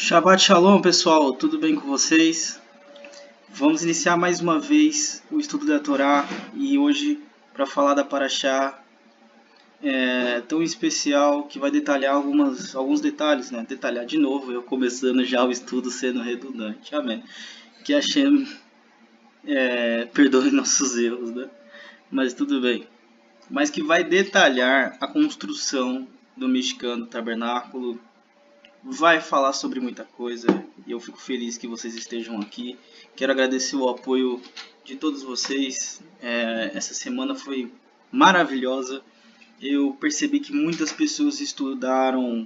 Shabbat Shalom, pessoal, tudo bem com vocês? Vamos iniciar mais uma vez o estudo da Torá e hoje para falar da Parashá tão especial que vai detalhar alguns detalhes, né? Detalhar de novo, eu começando já o estudo sendo redundante, amém. Que Hashem perdoe nossos erros, né? Mas tudo bem. Mas que vai detalhar a construção do Mishkan, do tabernáculo, vai falar sobre muita coisa e eu fico feliz que vocês estejam aqui. Quero agradecer o apoio de todos vocês. Essa semana foi maravilhosa. Eu percebi que muitas pessoas estudaram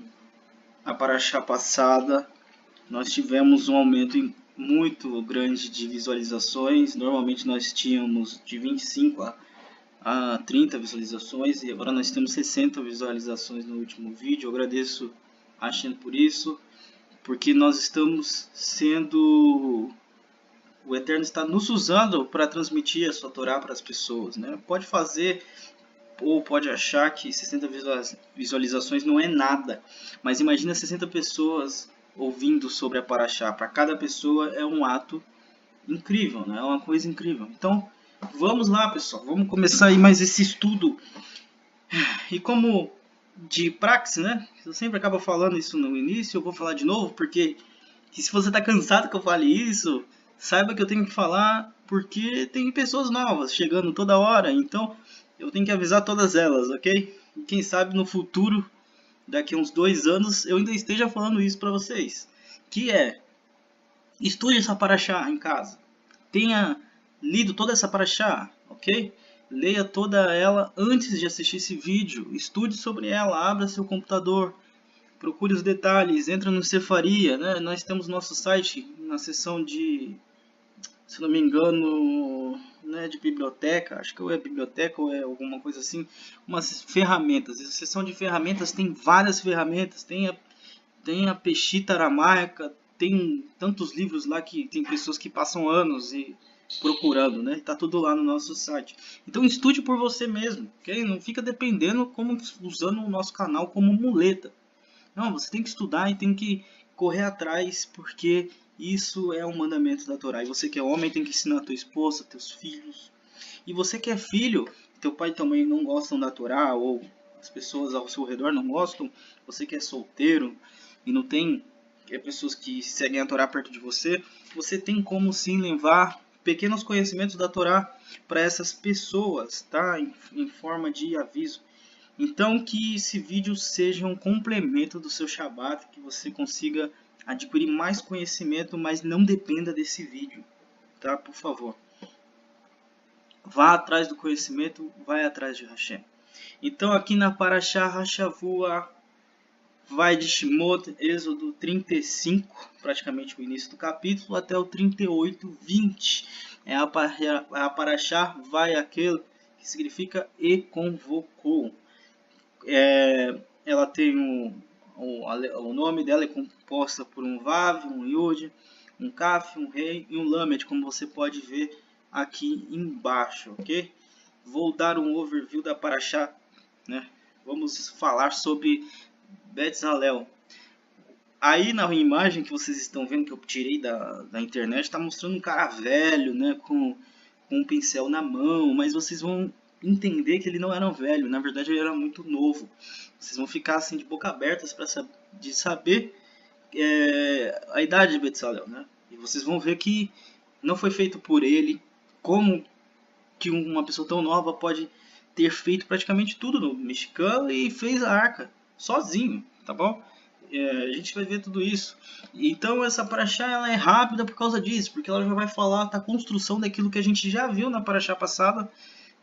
a Parashá passada. Nós tivemos um aumento muito grande de visualizações. Normalmente nós tínhamos de 25 a 30 visualizações e agora nós temos 60 visualizações no último vídeo. Eu agradeço a Hashem por isso, porque nós estamos sendo... O Eterno está nos usando para transmitir a sua Torá para as pessoas, né? Pode fazer ou pode achar que 60 visualizações não é nada, mas imagina 60 pessoas ouvindo sobre a Parashá. Para cada pessoa é um ato incrível, né? É uma coisa incrível. Então, vamos lá, pessoal. Vamos começar aí mais esse estudo. E como de praxe, né? Eu sempre acabo falando isso no início, eu vou falar de novo, porque se você está cansado que eu fale isso, saiba que eu tenho que falar porque tem pessoas novas chegando toda hora, então eu tenho que avisar todas elas, ok? E quem sabe no futuro, daqui a uns 2 anos, eu ainda esteja falando isso para vocês. Que é, estude essa Parashá em casa. Tenha lido toda essa Parashá, ok? Leia toda ela antes de assistir esse vídeo. Estude sobre ela, abra seu computador, procure os detalhes, entra no Sefaria, né? Nós temos nosso site na seção de, se não me engano, né, de biblioteca, acho que ou é biblioteca ou é alguma coisa assim, umas ferramentas. Essa seção de ferramentas tem várias ferramentas, tem a Peshita aramaica, tem tantos livros lá que tem pessoas que passam anos e procurando, né? Tá tudo lá no nosso site. Então estude por você mesmo, ok? Não fica dependendo usando o nosso canal como muleta. Não, você tem que estudar e tem que correr atrás, porque isso é um mandamento da Torá. E você que é homem tem que ensinar a tua esposa, teus filhos. E você que é filho, teu pai e tua mãe não gostam da Torá, ou as pessoas ao seu redor não gostam, você que é solteiro e não tem pessoas que seguem a Torá perto de você, você tem como sim levar pequenos conhecimentos da Torá para essas pessoas, tá? Em forma de aviso. Então que esse vídeo seja um complemento do seu Shabat, que você consiga adquirir mais conhecimento, mas não dependa desse vídeo, tá? Por favor. Vá atrás do conhecimento, vai atrás de Hashem. Então aqui na Parashá Hashavua, vai de Shemot, Êxodo 35, praticamente o início do capítulo, até o 38, 20. A Parashá vai aquele que significa e convocou. Ela tem o nome dela é composta por um Vav, um Yud, um Kaf, um Rei e um Lamed, como você pode ver aqui embaixo, ok? Vou dar um overview da Parashá, né? Vamos falar sobre Betzalel. Aí na imagem que vocês estão vendo que eu tirei da internet, está mostrando um cara velho, né, com um pincel na mão, mas vocês vão entender que ele não era um velho, na verdade ele era muito novo. Vocês vão ficar assim de boca aberta para saber a idade de Betzalel, né? E vocês vão ver que não foi feito por ele. Como que uma pessoa tão nova pode ter feito praticamente tudo no Mishkan e fez a arca sozinho, tá bom? A gente vai ver tudo isso. Então essa Parashá ela é rápida por causa disso, porque ela já vai falar da construção daquilo que a gente já viu na Parashá passada,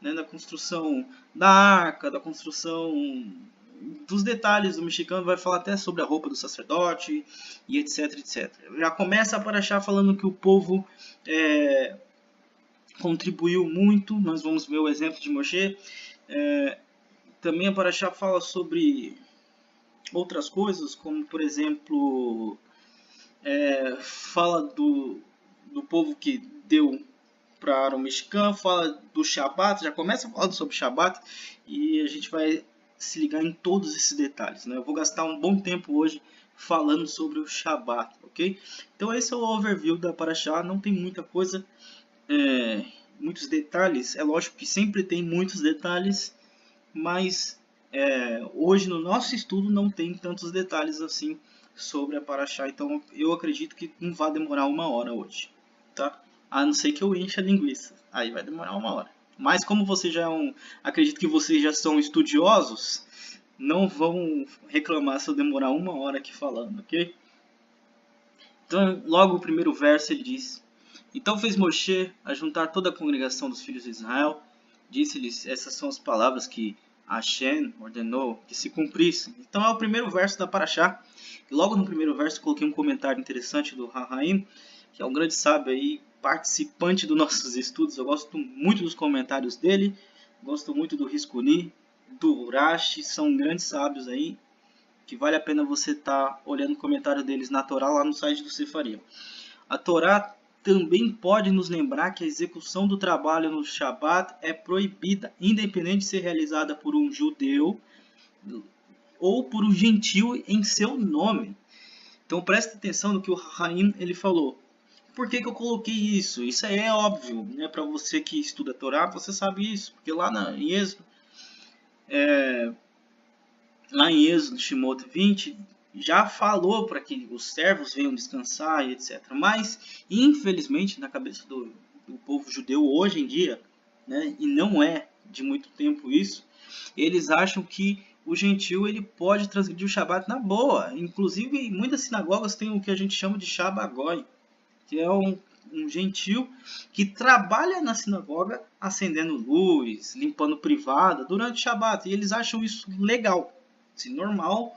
né, da construção da arca, da construção dos detalhes do mexicano, vai falar até sobre a roupa do sacerdote e etc, etc. Já começa a Parashá falando que o povo contribuiu muito. Nós vamos ver o exemplo de Moshe. Também a Parashá fala sobre outras coisas, como por exemplo, fala do povo que deu para o Mishkan, fala do Shabat, já começa falando sobre Shabat, e a gente vai se ligar em todos esses detalhes, né? Eu vou gastar um bom tempo hoje falando sobre o Shabat, ok? Então esse é o overview da Parashá, não tem muita coisa, muitos detalhes, é lógico que sempre tem muitos detalhes, mas hoje no nosso estudo não tem tantos detalhes assim sobre a Parashá, então eu acredito que não vai demorar 1 hora hoje, tá? A não ser que eu encha a linguiça, aí vai demorar 1 hora. Mas como você já acredito que vocês já são estudiosos, não vão reclamar se eu demorar 1 hora aqui falando, ok? Então, logo o primeiro verso ele diz: Então fez Moshe a juntar toda a congregação dos filhos de Israel, disse-lhes, essas são as palavras que Hashem ordenou que se cumprissem. Então é o primeiro verso da Parashá. E logo no primeiro verso coloquei um comentário interessante do Hahaim, que é um grande sábio aí, participante dos nossos estudos. Eu gosto muito dos comentários dele, gosto muito do Riscuni, do Urashi, são grandes sábios aí, que vale a pena você estar olhando o comentário deles na Torá lá no site do Sefaria. A Torá também pode nos lembrar que a execução do trabalho no Shabat é proibida, independente de ser realizada por um judeu ou por um gentil em seu nome. Então preste atenção no que o Haim ele falou. Por que eu coloquei isso? Isso aí é óbvio, né? Para você que estuda a Torá, você sabe isso, porque lá em Êxodo, Shemot 20, já falou para que os servos venham descansar e etc. Mas, infelizmente, na cabeça do povo judeu hoje em dia, né, e não é de muito tempo isso, eles acham que o gentil ele pode transgredir o Shabat na boa. Inclusive, muitas sinagogas têm o que a gente chama de Shabagoi, que é um gentil que trabalha na sinagoga acendendo luz, limpando privada durante o Shabat. E eles acham isso legal, assim, normal.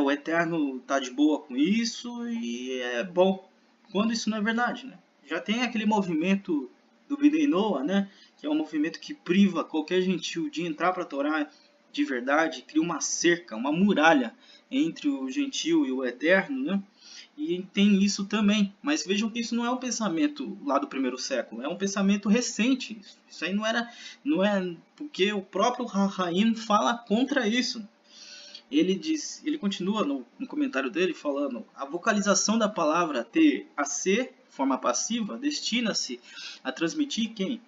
O Eterno tá de boa com isso e é bom. Quando isso não é verdade, né? Já tem aquele movimento do Bnei Noah, né? Que é um movimento que priva qualquer gentil de entrar para a Torá de verdade, cria uma cerca, uma muralha entre o gentil e o Eterno, né? E tem isso também, mas vejam que isso não é um pensamento lá do primeiro século, é um pensamento recente. Isso aí não é porque o próprio Hahaim fala contra isso. Ele continua no comentário dele falando: a vocalização da palavra ter a ser, forma passiva, destina-se a transmitir quem?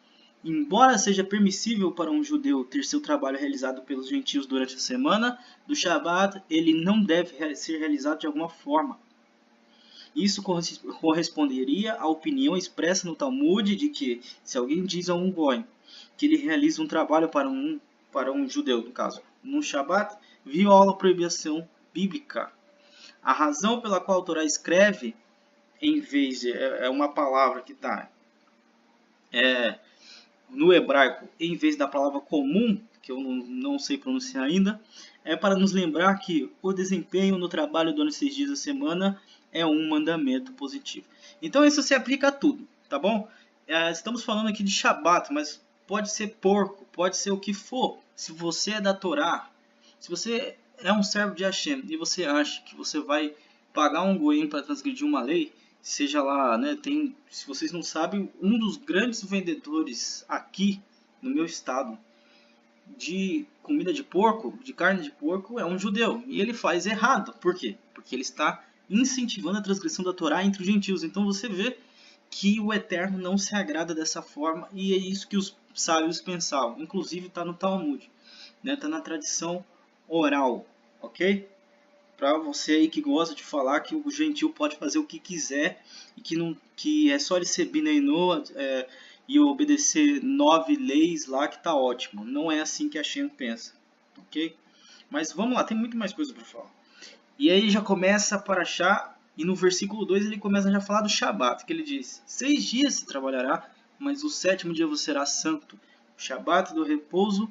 Embora seja permissível para um judeu ter seu trabalho realizado pelos gentios durante a semana do Shabat, ele não deve ser realizado de alguma forma. Isso corresponderia à opinião expressa no Talmud de que, se alguém diz a um goy que ele realiza um trabalho para um judeu, no caso, no Shabat, viola a proibição bíblica. A razão pela qual a Torá escreve, em vez de... é uma palavra que está no hebraico, em vez da palavra comum, que eu não sei pronunciar ainda, é para nos lembrar que o desempenho no trabalho durante 6 dias da semana é um mandamento positivo. Então isso se aplica a tudo, tá bom? Estamos falando aqui de Shabat, mas pode ser porco, pode ser o que for. Se você é da Torá, se você é um servo de Hashem e você acha que você vai pagar um goim para transgredir uma lei, seja lá, né, se vocês não sabem, um dos grandes vendedores aqui no meu estado de comida de porco, de carne de porco, é um judeu. E ele faz errado. Por quê? Porque ele está incentivando a transgressão da Torá entre os gentios. Então você vê que o Eterno não se agrada dessa forma, e é isso que os sábios pensavam. Inclusive está no Talmud, né? Está na tradição oral, ok? Para você aí que gosta de falar que o gentil pode fazer o que quiser e que é só ele ser Bnei Noah e obedecer 9 leis lá que tá ótimo. Não é assim que a Hashem pensa, ok? Mas vamos lá, tem muito mais coisa para falar. E aí já começa a Parashá, e no versículo 2 ele começa já a falar do Shabat, que ele diz: 6 dias se trabalhará, mas o 7º dia você será santo, o Shabat do repouso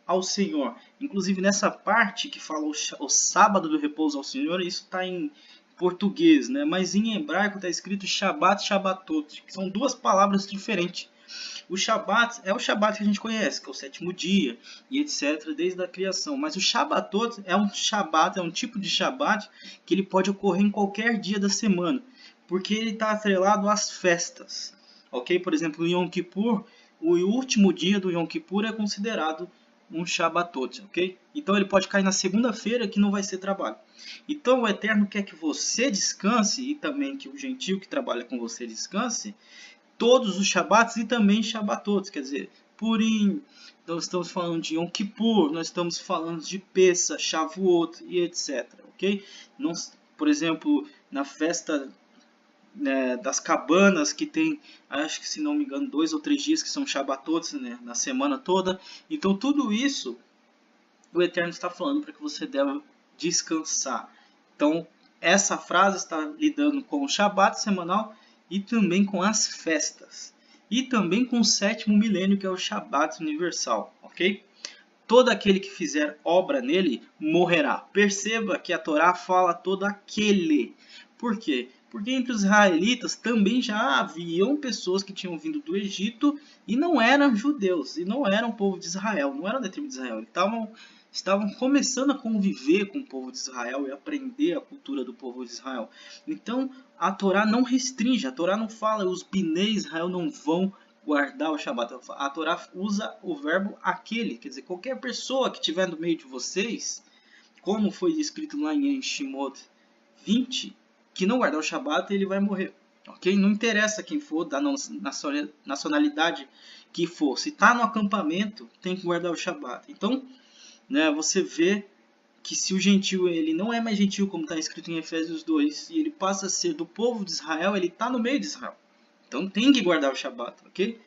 ao Senhor. Inclusive nessa parte que fala o sábado do repouso ao Senhor, isso está em português, né? Mas em hebraico está escrito Shabat, Shabatot, que são duas palavras diferentes. O Shabat é o Shabat que a gente conhece, que é o 7º dia e etc, desde a criação. Mas o Shabatot é um Shabat, é um tipo de Shabat que ele pode ocorrer em qualquer dia da semana, porque ele está atrelado às festas, ok? Por exemplo, o Yom Kippur, o último dia do Yom Kippur é considerado um Shabbatot, ok? Então ele pode cair na segunda-feira que não vai ser trabalho. Então o Eterno quer que você descanse e também que o gentio que trabalha com você descanse todos os Shabbats e também Shabbatot, quer dizer, Purim, nós estamos falando de Yom Kippur, nós estamos falando de Pesach, Shavuot e etc, ok? Não, por exemplo, na festa, né, das cabanas, que tem, acho que se não me engano, 2 ou 3 dias que são Shabbatots, né, na semana toda. Então tudo isso o Eterno está falando para que você deva descansar. Então essa frase está lidando com o Shabat semanal e também com as festas. E também com o 7º milênio, que é o Shabat universal, ok? Todo aquele que fizer obra nele morrerá. Perceba que a Torá fala todo aquele. Por quê? Porque entre os israelitas também já haviam pessoas que tinham vindo do Egito e não eram judeus, e não eram povo de Israel, não eram da tribo de Israel. Estavam começando a conviver com o povo de Israel e aprender a cultura do povo de Israel. Então a Torá não restringe, a Torá não fala os Binei Israel não vão guardar o Shabat. A Torá usa o verbo aquele, quer dizer, qualquer pessoa que estiver no meio de vocês, como foi descrito lá em Shemot 20, que não guardar o Shabat, ele vai morrer. Ok? Não interessa quem for, da nacionalidade que for. Se está no acampamento, tem que guardar o Shabat. Então, né, você vê que se o gentio ele não é mais gentio, como está escrito em Efésios 2, e ele passa a ser do povo de Israel, ele está no meio de Israel. Então tem que guardar o Shabat, ok?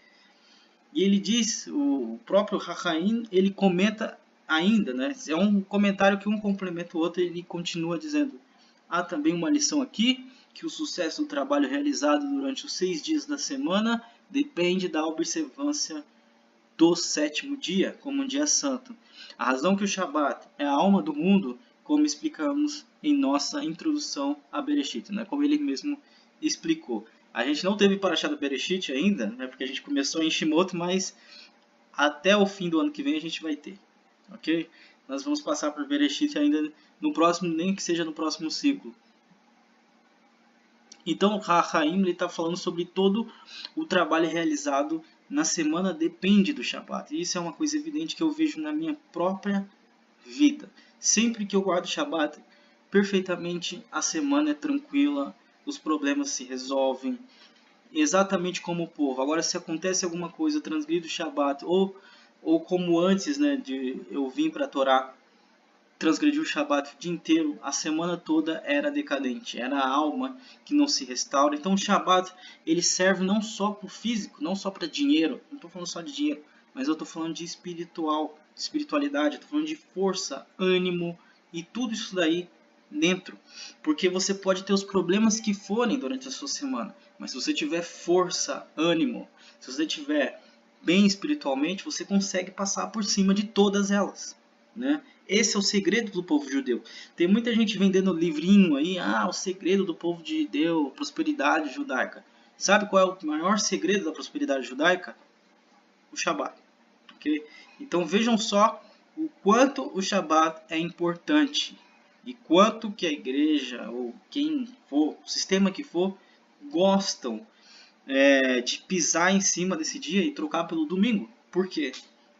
E ele diz, o próprio Hachaim, ele comenta ainda, né? É um comentário que um complementa o outro, ele continua dizendo: há também uma lição aqui, que o sucesso do trabalho realizado durante os 6 dias da semana depende da observância do 7º dia, como um dia santo. A razão que o Shabat é a alma do mundo, como explicamos em nossa introdução a Bereshit, né? Como ele mesmo explicou. A gente não teve Parashat do Bereshit ainda, né? Porque a gente começou em Shemot, mas até o fim do ano que vem a gente vai ter, ok? Nós vamos passar por Bereshit ainda no próximo, nem que seja no próximo ciclo. Então, Hachaim está falando sobre todo o trabalho realizado na semana depende do Shabat. E isso é uma coisa evidente que eu vejo na minha própria vida. Sempre que eu guardo o Shabat, perfeitamente a semana é tranquila, os problemas se resolvem, exatamente como o povo. Agora, se acontece alguma coisa, eu transgrido o Shabat, ou como antes, né, de eu vim para a Torá, transgrediu o Shabat o dia inteiro, a semana toda era decadente, era a alma que não se restaura. Então o Shabat ele serve não só para o físico, não só para dinheiro, não estou falando só de dinheiro, mas eu estou falando de espiritualidade, estou falando de força, ânimo e tudo isso daí dentro. Porque você pode ter os problemas que forem durante a sua semana, mas se você tiver força, ânimo, se você tiver bem espiritualmente, você consegue passar por cima de todas elas, né? Esse é o segredo do povo judeu. Tem muita gente vendendo livrinho aí, o segredo do povo judeu, prosperidade judaica. Sabe qual é o maior segredo da prosperidade judaica? O Shabat. Okay? Então vejam só o quanto o Shabat é importante e quanto que a igreja ou quem for, o sistema que for, gostam de pisar em cima desse dia e trocar pelo domingo. Por quê?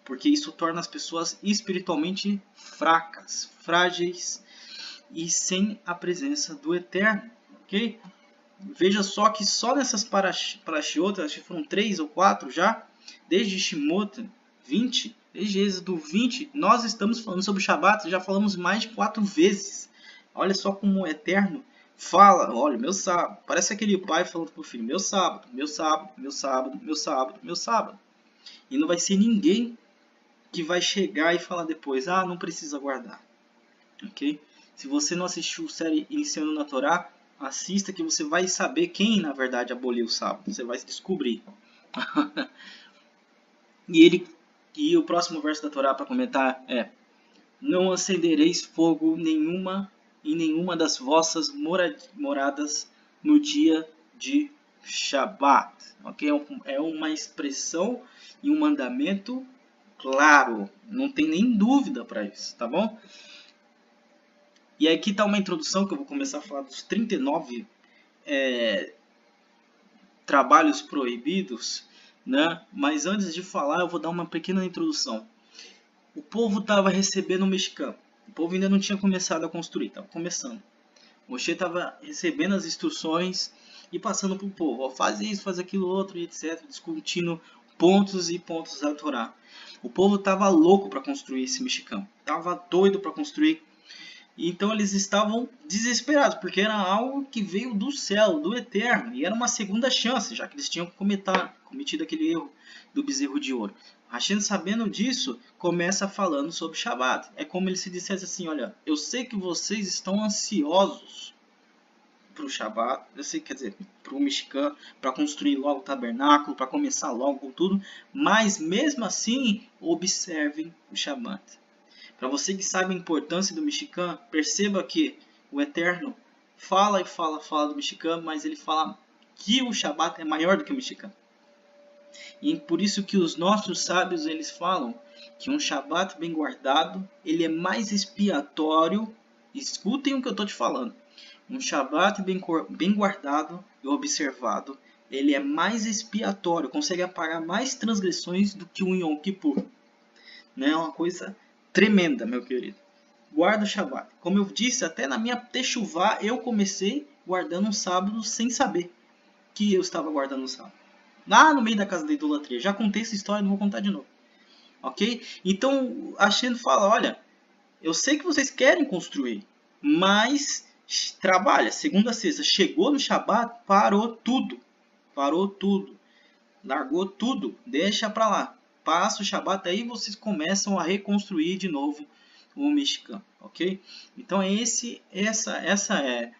Porque isso torna as pessoas espiritualmente fracas, frágeis e sem a presença do Eterno, ok? Veja só que só nessas parashiot, acho que foram 3 ou 4 já, desde Shemot 20, desde Êxodo 20, nós estamos falando sobre o Shabat, já falamos mais de 4 vezes. Olha só como o Eterno fala, olha, meu sábado, parece aquele pai falando para o filho, meu sábado, meu sábado, meu sábado, meu sábado, meu sábado. E não vai ser ninguém que vai chegar e falar depois, não precisa guardar, ok? Se você não assistiu a série Iniciando na Torá, assista que você vai saber quem na verdade aboliu o sábado, você vai descobrir. E o próximo verso da Torá para comentar é: não acendereis fogo nenhuma em nenhuma das vossas moradas no dia de Shabat, ok? É uma expressão e um mandamento claro, não tem nem dúvida para isso, tá bom? E aqui está uma introdução que eu vou começar a falar dos 39 trabalhos proibidos, né? Mas antes de falar, eu vou dar uma pequena introdução. O povo estava recebendo o mexicano. O povo ainda não tinha começado a construir, estava começando. Moshe estava recebendo as instruções e passando para o povo. Ó, faz isso, faz aquilo outro, etc. Discutindo pontos e pontos da Torá. O povo estava louco para construir esse mexicano. Estava doido para construir. Então eles estavam desesperados, porque era algo que veio do céu, do eterno. E era uma segunda chance, já que eles tinham cometido aquele erro do bezerro de ouro. Hashem, sabendo disso, começa falando sobre Shabat. É como ele se dissesse assim, olha, eu sei que vocês estão ansiosos para o Shabat, eu sei, quer dizer, para o Mishkan, para construir logo o tabernáculo, para começar logo com tudo, mas mesmo assim, observem o Shabat. Para você que sabe a importância do Mishkan, perceba que o Eterno fala e fala do Mishkan, mas ele fala que o Shabat é maior do que o Mishkan. E por isso que os nossos sábios eles falam que um Shabat bem guardado, ele é mais expiatório. Escutem o que eu estou te falando. Um Shabat bem guardado e observado, ele é mais expiatório, consegue apagar mais transgressões do que um Yom Kippur. Não é uma coisa tremenda, meu querido. Guarda o Shabat. Como eu disse, até na minha techuvá eu comecei guardando um sábado sem saber que eu estava guardando um sábado. Lá no meio da casa da idolatria. Já contei essa história, não vou contar de novo. Ok? Então, a Hashem fala, olha, eu sei que vocês querem construir, mas trabalha, segunda a sexta. Chegou no Shabat, parou tudo. Parou tudo. Largou tudo. Deixa pra lá. Passa o Shabat, aí vocês começam a reconstruir de novo o Mishkan, ok? Então essa é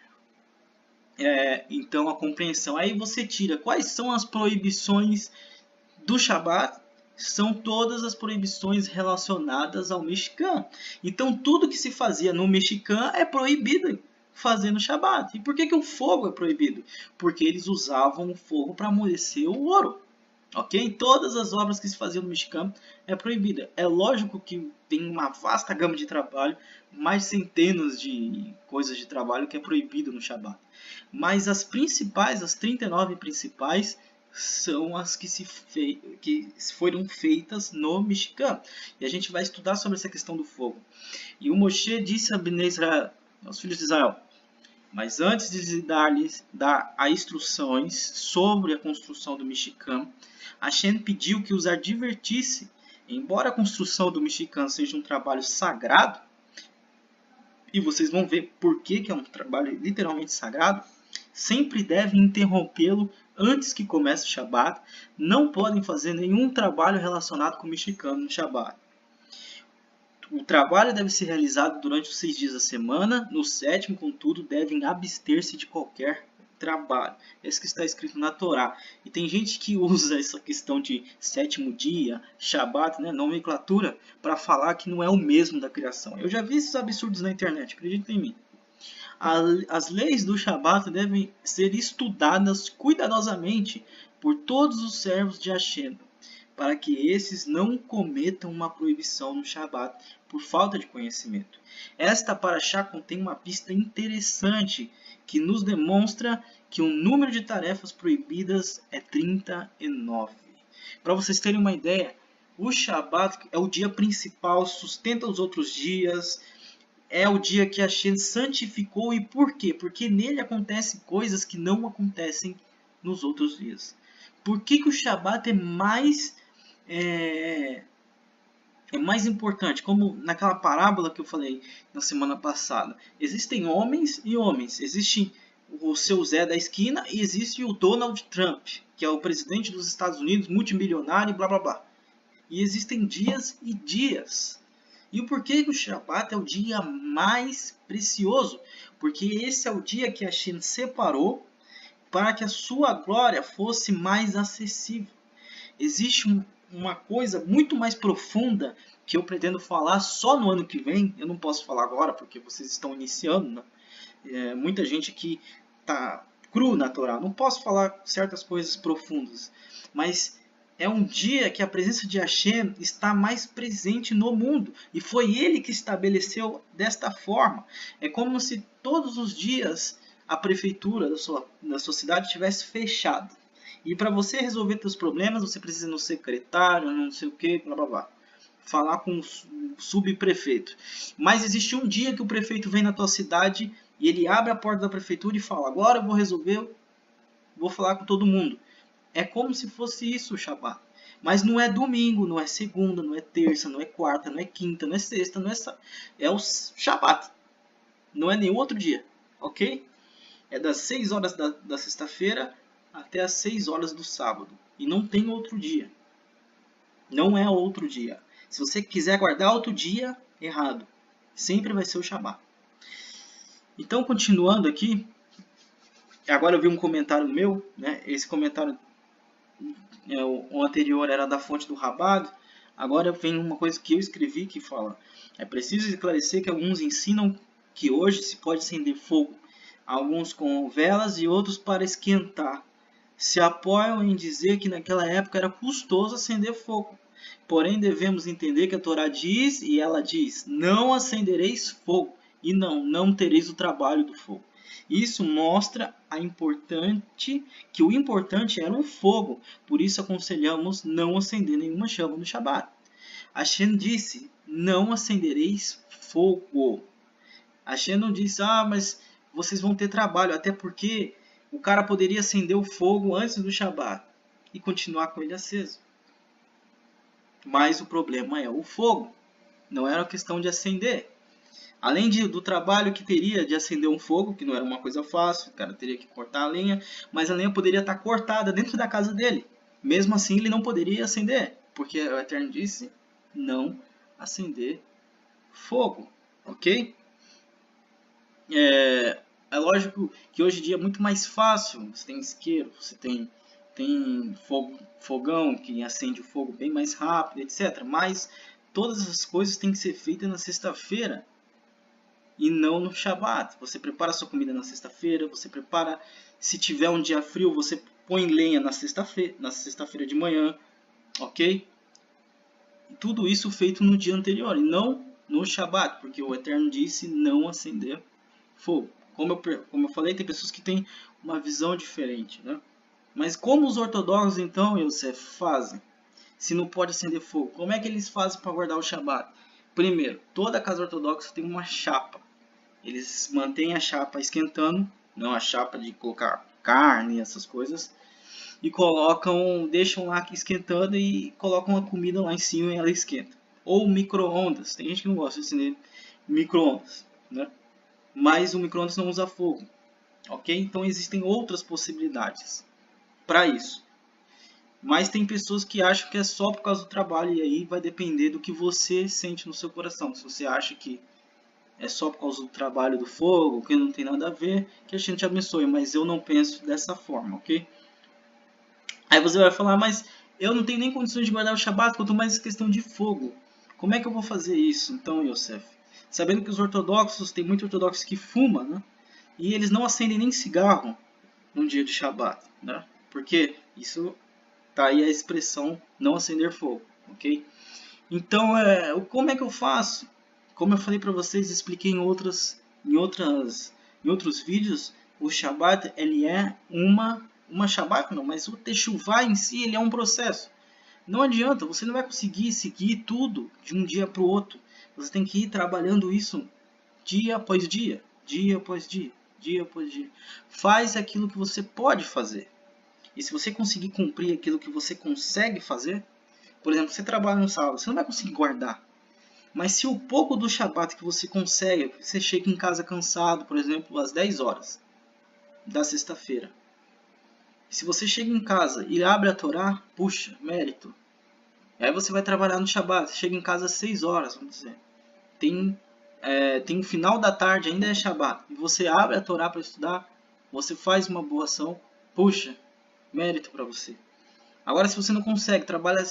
então a compreensão. Aí você tira quais são as proibições do Shabat. São todas as proibições relacionadas ao Mishkan. Então tudo que se fazia no Mishkan é proibido fazer no Shabat. E por que o fogo é proibido? Porque eles usavam o fogo para amolecer o ouro. Ok? Todas as obras que se faziam no Mishkan é proibida. É lógico que tem uma vasta gama de trabalho, mais centenas de coisas de trabalho que é proibido no Shabat. Mas as principais, as 39 principais, são as que foram feitas no Mishkan. E a gente vai estudar sobre essa questão do fogo. E o Moshe disse a Bnei Israel, aos filhos de Israel, mas antes de dar-lhes as instruções sobre a construção do Mishkan, Hashem pediu que os advertisse, embora a construção do Mishkan seja um trabalho sagrado, e vocês vão ver por que é um trabalho literalmente sagrado, sempre devem interrompê-lo antes que comece o Shabat, não podem fazer nenhum trabalho relacionado com o Mishkan no Shabat. O trabalho deve ser realizado durante os 6 dias da semana, no 7º, contudo, devem abster-se de qualquer trabalho. É isso que está escrito na Torá. E tem gente que usa essa questão de 7º dia, Shabat, né, nomenclatura, para falar que não é o mesmo da criação. Eu já vi esses absurdos na internet, acreditem em mim. As leis do Shabat devem ser estudadas cuidadosamente por todos os servos de Hashem, para que esses não cometam uma proibição no Shabat por falta de conhecimento. Esta paraxá contém uma pista interessante que nos demonstra que o número de tarefas proibidas é 39. Para vocês terem uma ideia, o Shabat é o dia principal, sustenta os outros dias, é o dia que Hashem santificou. E por quê? Porque nele acontecem coisas que não acontecem nos outros dias. Por que o Shabat é mais importante? Como naquela parábola que eu falei na semana passada. Existem homens e homens. Existe o seu Zé da esquina e existe o Donald Trump, que é o presidente dos Estados Unidos, multimilionário e blá blá blá. E existem dias e dias. E o porquê que o Shabat é o dia mais precioso? Porque esse é o dia que Hashem separou para que a sua glória fosse mais acessível. Existe uma coisa muito mais profunda que eu pretendo falar só no ano que vem. Eu não posso falar agora porque vocês estão iniciando, né? Muita gente aqui está cru na Torá. Não posso falar certas coisas profundas. Mas é um dia que a presença de Hashem está mais presente no mundo. E foi ele que estabeleceu desta forma. É como se todos os dias a prefeitura da sua cidade tivesse fechado. E para você resolver seus problemas, você precisa ir no secretário, não sei o que, blá blá blá. falar com o subprefeito. Mas existe um dia que o prefeito vem na tua cidade e ele abre a porta da prefeitura e fala: agora eu vou resolver, vou falar com todo mundo. É como se fosse isso o Shabat. Mas não é domingo, não é segunda, não é terça, não é quarta, não é quinta, não é sexta, não é sábado. É o Shabat. Não é nenhum outro dia, ok? É das 6 horas da sexta-feira até as 6 horas do sábado. E não tem outro dia. Não é outro dia. Se você quiser guardar outro dia, errado. Sempre vai ser o Shabat. Então, continuando aqui. Agora eu vi um comentário meu, né? Esse comentário, o anterior era da fonte do Rabado. Agora vem uma coisa que eu escrevi que fala: é preciso esclarecer que alguns ensinam que hoje se pode acender fogo, alguns com velas e outros para esquentar. Se apoiam em dizer que naquela época era custoso acender fogo. Porém, devemos entender que a Torá diz, e ela diz: não acendereis fogo, e não tereis o trabalho do fogo. Isso mostra que o importante era o fogo, por isso aconselhamos não acender nenhuma chama no Shabat. Hashem disse: não acendereis fogo. Hashem não disse: mas vocês vão ter trabalho, até porque o cara poderia acender o fogo antes do Shabat e continuar com ele aceso. Mas o problema é o fogo, não era uma questão de acender. Além do trabalho que teria de acender um fogo, que não era uma coisa fácil, o cara teria que cortar a lenha, mas a lenha poderia estar cortada dentro da casa dele. Mesmo assim, ele não poderia acender, porque o Eterno disse: não acender fogo, ok? É lógico que hoje em dia é muito mais fácil, você tem isqueiro, você tem fogão que acende o fogo bem mais rápido, etc. Mas todas essas coisas têm que ser feitas na sexta-feira e não no Shabat. Você prepara a sua comida na sexta-feira, você prepara, se tiver um dia frio, você põe lenha na sexta-feira de manhã, ok? E tudo isso feito no dia anterior e não no Shabat, porque o Eterno disse não acender fogo. Como eu falei, tem pessoas que têm uma visão diferente, né? Mas como os ortodoxos, então, Yosef, fazem? Se não pode acender fogo, como é que eles fazem para guardar o Shabat? Primeiro, toda casa ortodoxa tem uma chapa. Eles mantêm a chapa esquentando, não a chapa de colocar carne, essas coisas, e deixam lá esquentando e colocam a comida lá em cima e ela esquenta. Ou micro-ondas, tem gente que não gosta de acender micro-ondas, né? Mas o micro-ondas não usa fogo, ok? Então existem outras possibilidades para isso. Mas tem pessoas que acham que é só por causa do trabalho, e aí vai depender do que você sente no seu coração. Se você acha que é só por causa do trabalho do fogo, que não tem nada a ver, que a gente te abençoe, mas eu não penso dessa forma, ok? Aí você vai falar: mas eu não tenho nem condições de guardar o Shabat, quanto mais questão de fogo. Como é que eu vou fazer isso, então, Yosef? Sabendo que os ortodoxos, tem muitos ortodoxos que fumam, né? E eles não acendem nem cigarro no dia de Shabat, né? Porque isso tá aí a expressão não acender fogo, ok? Então, como é que eu faço? Como eu falei para vocês, expliquei em outros vídeos, o Shabat ele é uma Shabat não, mas o Teshuvah em si ele é um processo. Não adianta, você não vai conseguir seguir tudo de um dia para o outro. Você tem que ir trabalhando isso dia após dia, dia após dia, dia após dia. Faz aquilo que você pode fazer. E se você conseguir cumprir aquilo que você consegue fazer, por exemplo, você trabalha no sábado, você não vai conseguir guardar. Mas se o pouco do Shabat que você consegue, você chega em casa cansado, por exemplo, às 10 horas da sexta-feira. Se você chega em casa e abre a Torá, puxa, mérito. Aí você vai trabalhar no Shabat, chega em casa às 6 horas, vamos dizer. Tem o final da tarde, ainda é Shabat. E você abre a Torá para estudar, você faz uma boa ação, puxa, mérito para você. Agora, se você não consegue, trabalha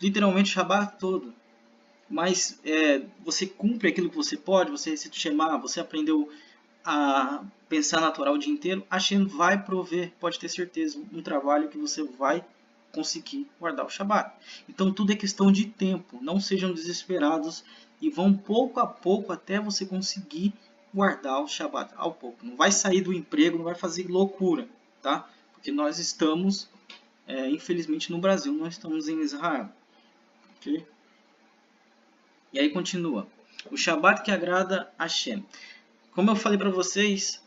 literalmente o Shabat todo, mas você cumpre aquilo que você pode, você recita o Shema, você aprendeu a pensar na Torá o dia inteiro, a Hashem vai prover, pode ter certeza, um trabalho que você vai conseguir guardar o Shabat. Então tudo é questão de tempo, não sejam desesperados e vão pouco a pouco até você conseguir guardar o Shabat ao pouco. Não vai sair do emprego, não vai fazer loucura, tá? Porque nós estamos, infelizmente, no Brasil, nós estamos em Israel, ok? E aí continua. O Shabat que agrada a Hashem. Como eu falei para vocês,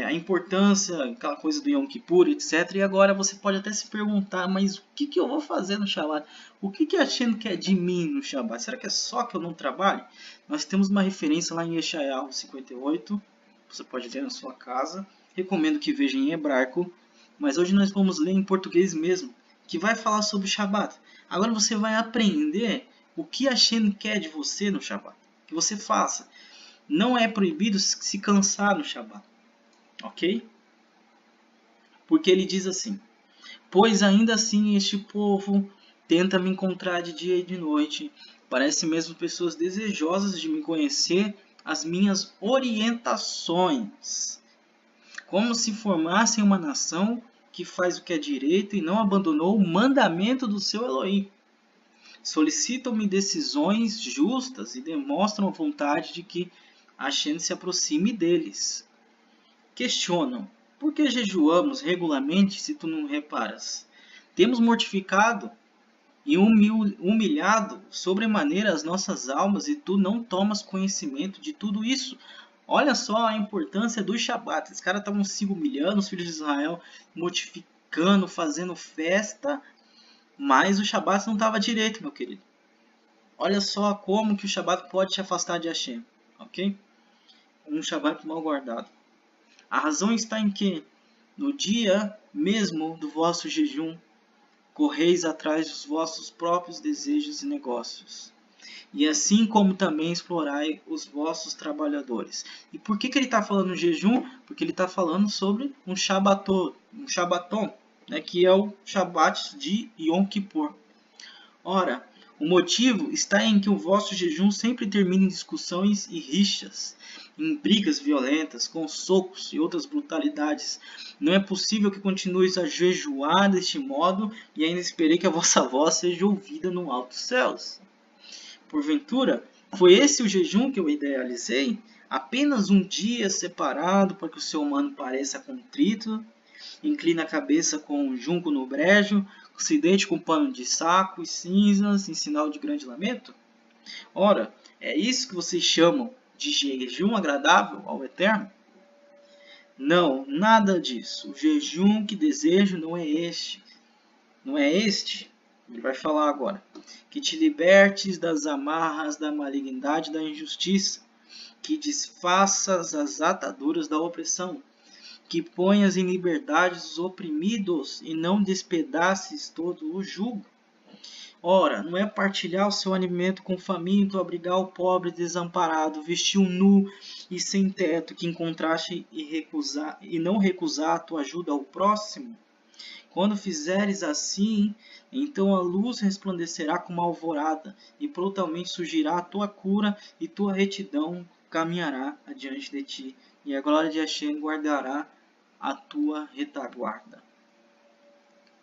a importância, aquela coisa do Yom Kippur, etc. E agora você pode até se perguntar, mas o que eu vou fazer no Shabat? O que a Hashem quer de mim no Shabat? Será que é só que eu não trabalhe? Nós temos uma referência lá em Yeshayahu 58, você pode ver na sua casa. Recomendo que veja em hebraico, mas hoje nós vamos ler em português mesmo, que vai falar sobre o Shabat. Agora você vai aprender o que a Hashem quer de você no Shabat, que você faça. Não é proibido se cansar no Shabat, ok? Porque ele diz assim: pois ainda assim este povo tenta me encontrar de dia e de noite. Parece mesmo pessoas desejosas de me conhecer as minhas orientações. Como se formassem uma nação que faz o que é direito e não abandonou o mandamento do seu Elohim. Solicitam-me decisões justas e demonstram a vontade de que a Hashem se aproxime deles. Questionam: por que jejuamos regularmente se tu não reparas? Temos mortificado e humilhado sobremaneira as nossas almas e tu não tomas conhecimento de tudo isso. Olha só a importância do Shabat. Os caras estavam se humilhando, os filhos de Israel, mortificando, fazendo festa, mas o Shabat não estava direito, meu querido. Olha só como que o Shabat pode te afastar de Hashem, ok? Um Shabat mal guardado. A razão está em que, no dia mesmo do vosso jejum, correis atrás dos vossos próprios desejos e negócios. E assim como também explorai os vossos trabalhadores. E por que ele está falando jejum? Porque ele está falando sobre um Shabaton, né, que é o Shabat de Yom Kippur. Ora, o motivo está em que o vosso jejum sempre termina em discussões e rixas, em brigas violentas, com socos e outras brutalidades. Não é possível que continueis a jejuar deste modo e ainda esperei que a vossa voz seja ouvida no alto céus. Porventura, foi esse o jejum que eu idealizei? Apenas um dia separado para que o ser humano pareça contrito, inclina a cabeça com um junco no brejo, se deite com pano de saco e cinzas em sinal de grande lamento? Ora, é isso que vocês chamam de jejum agradável ao Eterno? Não, nada disso. O jejum que desejo não é este. Não é este. Ele vai falar agora. Que te libertes das amarras da malignidade e da injustiça. Que desfaças as ataduras da opressão. Que ponhas em liberdade os oprimidos e não despedaces todo o jugo. Ora, não é partilhar o seu alimento com o faminto, abrigar o pobre desamparado, vestir o nu e sem teto, que encontraste e não recusar a tua ajuda ao próximo? Quando fizeres assim, então a luz resplandecerá como a alvorada, e prontamente surgirá a tua cura, e tua retidão caminhará adiante de ti, e a glória de Hashem guardará a tua retaguarda.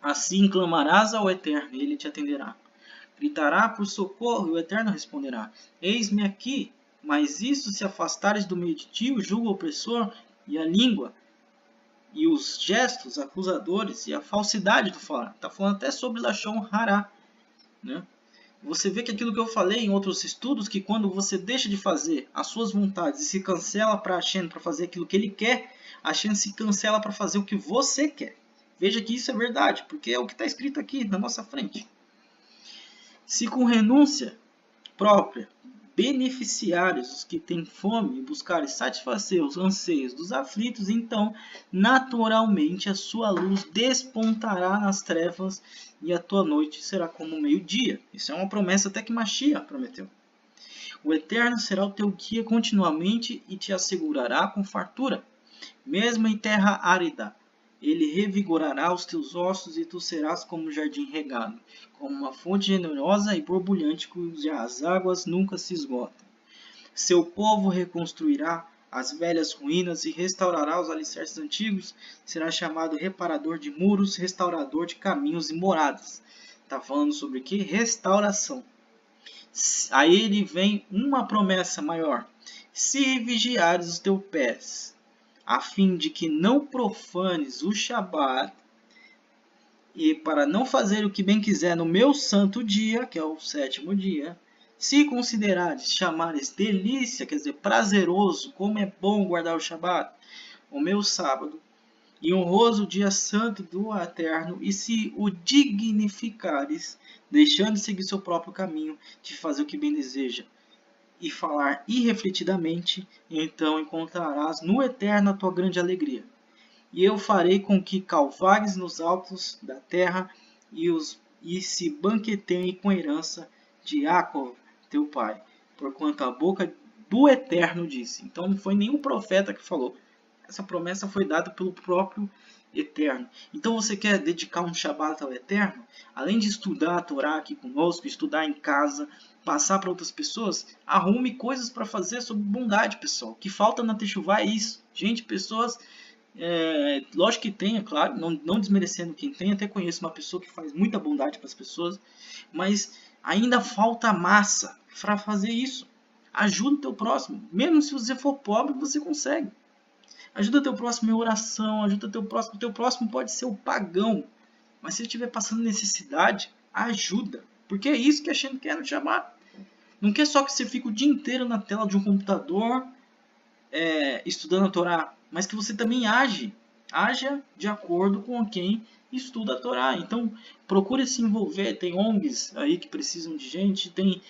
Assim clamarás ao Eterno, e ele te atenderá. Gritará por socorro, e o Eterno responderá: eis-me aqui. Mas isto se afastares do meio de ti, o jugo opressor, e a língua, e os gestos acusadores, e a falsidade do falar. Está falando até sobre Lashon Hará, né? Você vê que aquilo que eu falei em outros estudos, que quando você deixa de fazer as suas vontades e se cancela para Hashem para fazer aquilo que ele quer, Hashem se cancela para fazer o que você quer. Veja que isso é verdade, porque é o que está escrito aqui na nossa frente. Se com renúncia própria beneficiares os que têm fome e buscarem satisfazer os anseios dos aflitos, então naturalmente a sua luz despontará nas trevas e a tua noite será como o meio-dia. Isso é uma promessa até que Mashiach prometeu. O Eterno será o teu guia continuamente e te assegurará com fartura. Mesmo em terra árida, ele revigorará os teus ossos e tu serás como um jardim regado, como uma fonte generosa e borbulhante cujas águas nunca se esgotam. Seu povo reconstruirá as velhas ruínas e restaurará os alicerces antigos, será chamado reparador de muros, restaurador de caminhos e moradas. Está falando sobre o que? Restauração. Aí ele vem uma promessa maior. Se vigiares os teus pés, a fim de que não profanes o Shabat, e para não fazer o que bem quiser no meu santo dia, que é o sétimo dia, Se considerares, chamares delícia, quer dizer, prazeroso, como é bom guardar o Shabat, o meu sábado, e honroso dia santo do Eterno, e se o dignificares, deixando de seguir seu próprio caminho, de fazer o que bem deseja, e falar irrefletidamente, então encontrarás no Eterno a tua grande alegria. E eu farei com que calvares nos altos da terra, e se banqueteiem com herança de Jacob, teu pai, porquanto a boca do Eterno disse. Então não foi nenhum profeta que falou. Essa promessa foi dada pelo próprio Eterno. Então você quer dedicar um Shabat ao Eterno? Além de estudar a Torá aqui conosco, estudar em casa, passar para outras pessoas, arrume coisas para fazer sobre bondade, pessoal. O que falta na Techuvá é isso. Gente, pessoas... lógico que tem, é claro, não desmerecendo quem tem, até conheço uma pessoa que faz muita bondade para as pessoas, mas ainda falta massa para fazer isso. Ajuda o teu próximo, mesmo se você for pobre, você consegue. Ajuda teu próximo em oração, ajuda teu próximo pode ser o pagão, mas se ele estiver passando necessidade, ajuda, porque é isso que a gente quer no Shabat. Não quer só que você fique o dia inteiro na tela de um computador estudando a Torá, mas que você também haja de acordo com quem estuda a Torá. Então, procure se envolver. Tem ONGs aí que precisam de gente, tem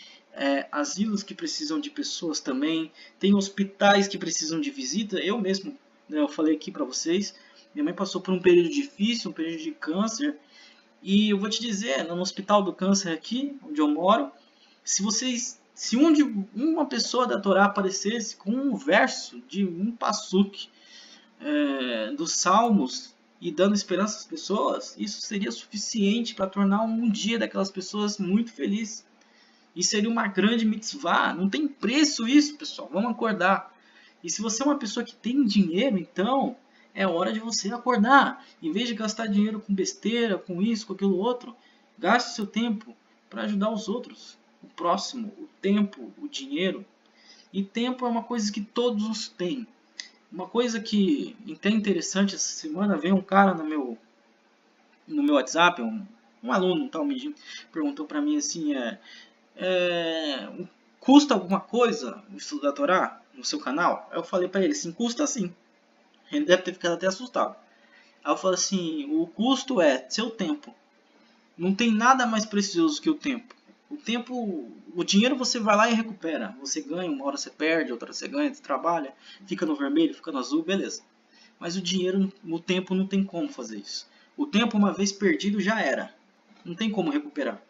asilos que precisam de pessoas também, tem hospitais que precisam de visita. Eu mesmo, eu falei aqui para vocês, minha mãe passou por um período difícil, um período de câncer, e eu vou te dizer, no Hospital do Câncer aqui, onde eu moro, se uma pessoa da Torá aparecesse com um verso de um passuque dos Salmos e dando esperança às pessoas, isso seria suficiente para tornar um dia daquelas pessoas muito feliz. Isso seria uma grande mitzvah. Não tem preço isso, pessoal. Vamos acordar. E se você é uma pessoa que tem dinheiro, então é hora de você acordar. Em vez de gastar dinheiro com besteira, com isso, com aquilo outro, gaste seu tempo para ajudar os outros. O próximo, o tempo, o dinheiro. E tempo é uma coisa que todos têm. Uma coisa que até interessante, essa semana veio um cara no meu WhatsApp, um aluno, tal, me perguntou para mim assim, custa alguma coisa o estudo da Torá no seu canal? Aí eu falei para ele, sim, custa sim. Ele deve ter ficado até assustado. Aí eu falei assim, o custo é seu tempo. Não tem nada mais precioso que o tempo. O dinheiro você vai lá e recupera. Você ganha, uma hora você perde, outra você ganha, você trabalha, fica no vermelho, fica no azul, beleza. Mas o dinheiro, o tempo não tem como fazer isso. O tempo, uma vez perdido, já era. Não tem como recuperar.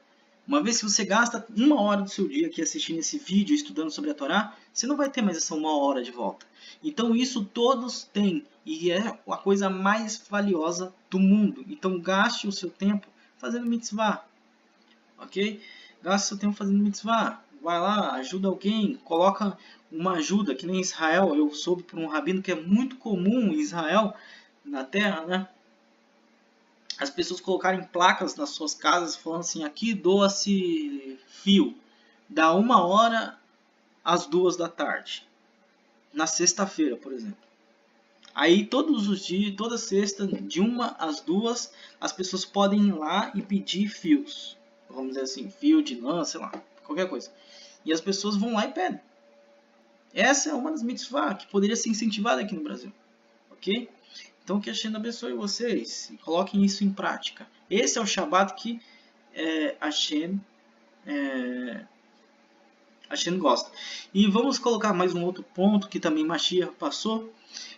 Uma vez que você gasta uma hora do seu dia aqui assistindo esse vídeo, estudando sobre a Torá, você não vai ter mais essa uma hora de volta. Então isso todos têm. E é a coisa mais valiosa do mundo. Então gaste o seu tempo fazendo mitzvah. Ok? Gaste seu tempo fazendo mitzvah. Vai lá, ajuda alguém, coloca uma ajuda, que nem em Israel. Eu soube por um rabino que é muito comum em Israel, na terra, né? As pessoas colocarem placas nas suas casas falando assim, aqui doa-se fio, da 1h às 2 da tarde. Na sexta-feira, por exemplo. Aí todos os dias, toda sexta, de 1 às 2, as pessoas podem ir lá e pedir fios. Vamos dizer assim, fio de lã, sei lá, qualquer coisa. E as pessoas vão lá e pedem. Essa é uma das mitzvah que poderia ser incentivada aqui no Brasil. Ok? Então que a Hashem abençoe vocês e coloquem isso em prática. Esse é o Shabat que Hashem gosta. E vamos colocar mais um outro ponto que também Mashiach passou,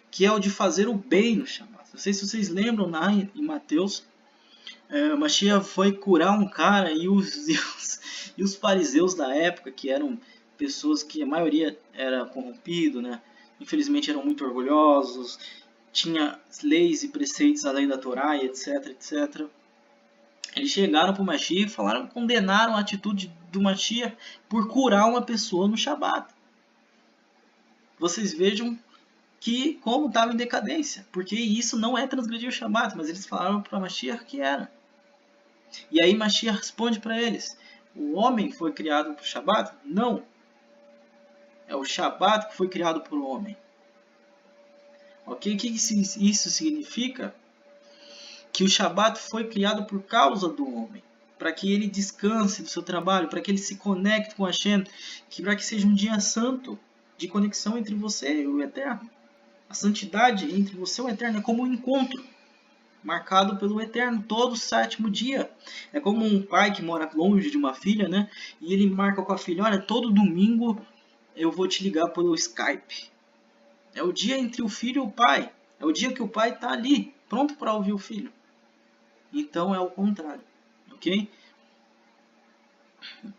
que é o de fazer o bem no Shabat. Não sei se vocês lembram lá em Mateus, Mashiach foi curar um cara e os fariseus da época, que eram pessoas que a maioria era corrompido, né? Infelizmente eram muito orgulhosos, tinha leis e preceitos além da Torá, e etc, etc. Eles chegaram para o Mashiach e condenaram a atitude do Mashiach por curar uma pessoa no Shabat. Vocês vejam que como estava em decadência, porque isso não é transgredir o Shabat, mas eles falaram para Mashiach que era. E aí Mashiach responde para eles, o homem foi criado para o Shabat? Não. É o Shabat que foi criado por o homem. Ok? O que isso significa? Que o Shabat foi criado por causa do homem. para que ele descanse do seu trabalho, para que ele se conecte com Hashem, para que seja um dia santo, de conexão entre você e o Eterno. A santidade entre você e o Eterno é como um encontro marcado pelo Eterno todo sétimo dia. É como um pai que mora longe de uma filha, né? E ele marca com a filha, olha, todo domingo eu vou te ligar pelo Skype. É o dia entre o filho e o pai. É o dia que o pai está ali, pronto para ouvir o filho. Então é o contrário, ok?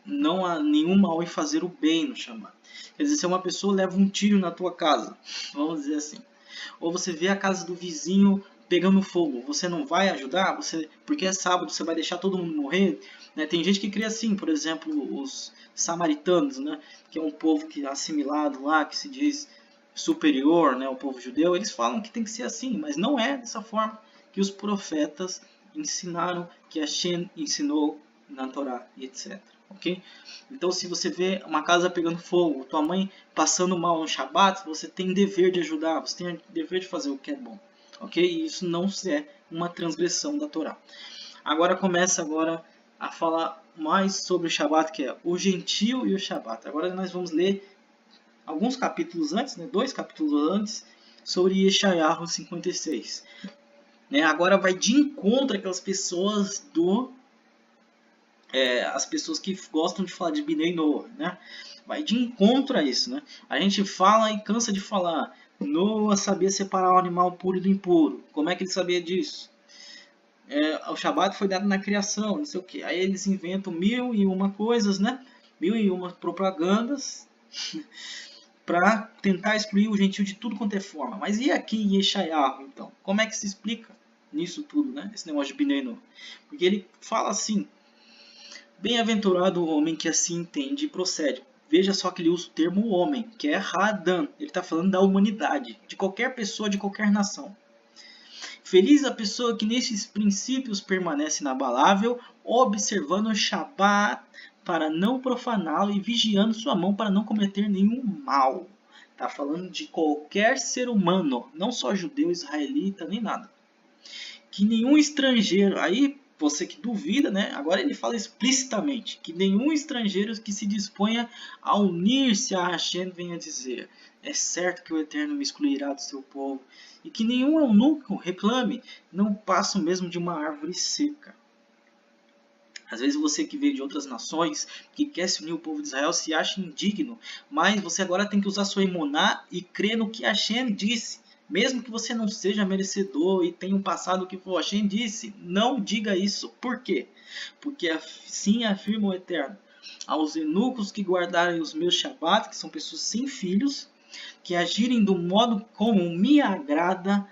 Não há nenhum mal em fazer o bem no Shabat. Quer dizer, se uma pessoa leva um tiro na tua casa, vamos dizer assim, ou você vê a casa do vizinho pegando fogo, você não vai ajudar? Porque é sábado, você vai deixar todo mundo morrer? Né? Tem gente que crê assim, por exemplo, os samaritanos, né? Que é um povo que é assimilado lá, que se diz superior, né? O povo judeu, eles falam que tem que ser assim, mas não é dessa forma que os profetas ensinaram, que Hashem ensinou na Torá e etc. Ok? Então, se você vê uma casa pegando fogo, tua mãe passando mal no Shabat, você tem dever de ajudar, você tem dever de fazer o que é bom. Ok? E isso não é uma transgressão da Torá. Agora começa a falar mais sobre o Shabat, que é o gentio e o Shabat. Agora nós vamos ler alguns capítulos antes, né, 2 capítulos antes, sobre Yeshayahu 56. Né, agora vai de encontro aquelas pessoas as pessoas que gostam de falar de Bnei Noah, né? Vai de encontro a isso, né? A gente fala e cansa de falar. Noah sabia separar o animal puro do impuro. Como é que ele sabia disso? O Shabat foi dado na criação, não sei o que. Aí eles inventam 1001 coisas, né? 1001 propagandas para tentar excluir o gentio de tudo quanto é forma. Mas e aqui em Yeshayahu, então? Como é que se explica nisso tudo, né? Esse negócio de Bnei Noah? Porque ele fala assim: bem-aventurado o homem que assim entende e procede. Veja só que ele usa o termo homem, que é Hadam. Ele está falando da humanidade, de qualquer pessoa, de qualquer nação. Feliz a pessoa que nesses princípios permanece inabalável, observando o Shabat para não profaná-lo e vigiando sua mão para não cometer nenhum mal. Está falando de qualquer ser humano, não só judeu, israelita, nem nada. Que nenhum estrangeiro, aí você que duvida, né? Agora ele fala explicitamente que nenhum estrangeiro que se disponha a unir-se a Hashem venha dizer: é certo que o Eterno me excluirá do seu povo, e que nenhum eunuco reclame: não passo mesmo de uma árvore seca. Às vezes você que veio de outras nações, que quer se unir ao povo de Israel, se acha indigno, mas você agora tem que usar sua emuná e crer no que Hashem disse. Mesmo que você não seja merecedor e tenha um passado que for, Hashem disse, não diga isso. Por quê? Porque assim afirma o Eterno: aos eunucos que guardarem os meus Shabat, que são pessoas sem filhos, que agirem do modo como me agrada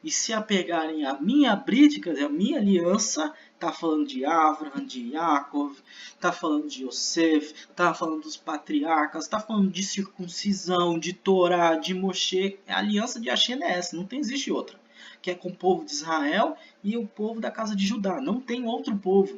e se apegarem à minha brit, quer dizer, à minha aliança. Está falando de Avraham, de Yaakov, está falando de Yosef, está falando dos patriarcas, está falando de circuncisão, de Torá, de Moshe. A aliança de Hashem é essa, não existe outra. Que é com o povo de Israel e o povo da casa de Judá. Não tem outro povo.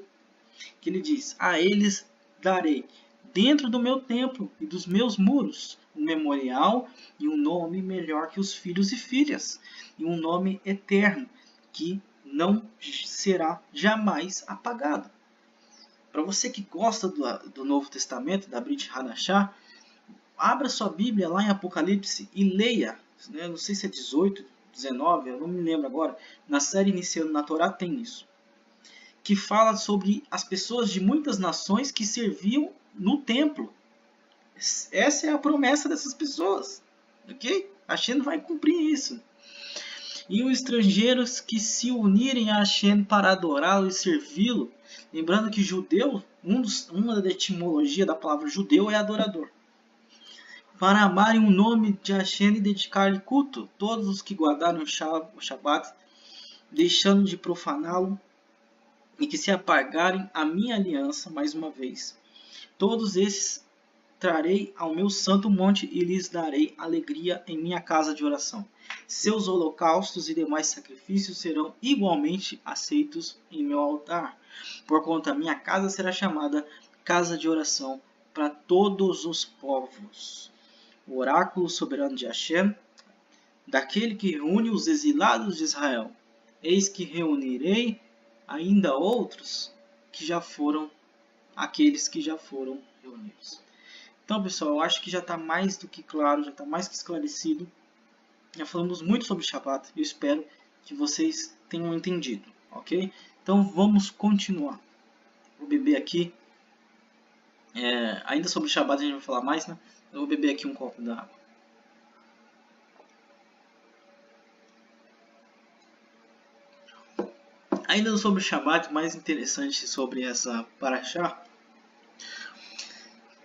Que ele diz: a eles darei, dentro do meu templo e dos meus muros, um memorial e um nome melhor que os filhos e filhas, e um nome eterno que não será jamais apagado. Para você que gosta do Novo Testamento, da Brit Hadashah, abra sua Bíblia lá em Apocalipse e leia, né? Não sei se é 18, 19, eu não me lembro agora, na série Iniciando na Torá tem isso, que fala sobre as pessoas de muitas nações que serviam no templo. Essa é a promessa dessas pessoas, ok? A Hashem vai cumprir isso. E os estrangeiros que se unirem a Hashem para adorá-lo e servi-lo. Lembrando que judeu, uma da etimologia da palavra judeu é adorador. Para amarem o nome de Hashem e dedicar-lhe culto, todos os que guardaram o Shabat, deixando de profaná-lo, e que se apagarem a minha aliança, mais uma vez. Todos esses trarei ao meu santo monte e lhes darei alegria em minha casa de oração. Seus holocaustos e demais sacrifícios serão igualmente aceitos em meu altar. Porquanto a minha casa será chamada casa de oração para todos os povos. O oráculo soberano de Hashem, daquele que reúne os exilados de Israel. Eis que reunirei ainda outros que já foram aqueles que já foram reunidos. Então, pessoal, eu acho que já está mais do que claro, já está mais que esclarecido. Já falamos muito sobre Shabat. Eu espero que vocês tenham entendido, ok? Então, vamos continuar. Vou beber aqui. Ainda sobre Shabat a gente vai falar mais, né? Eu vou beber aqui um copo d'água. Ainda sobre o Shabat, mais interessante sobre essa Parashá,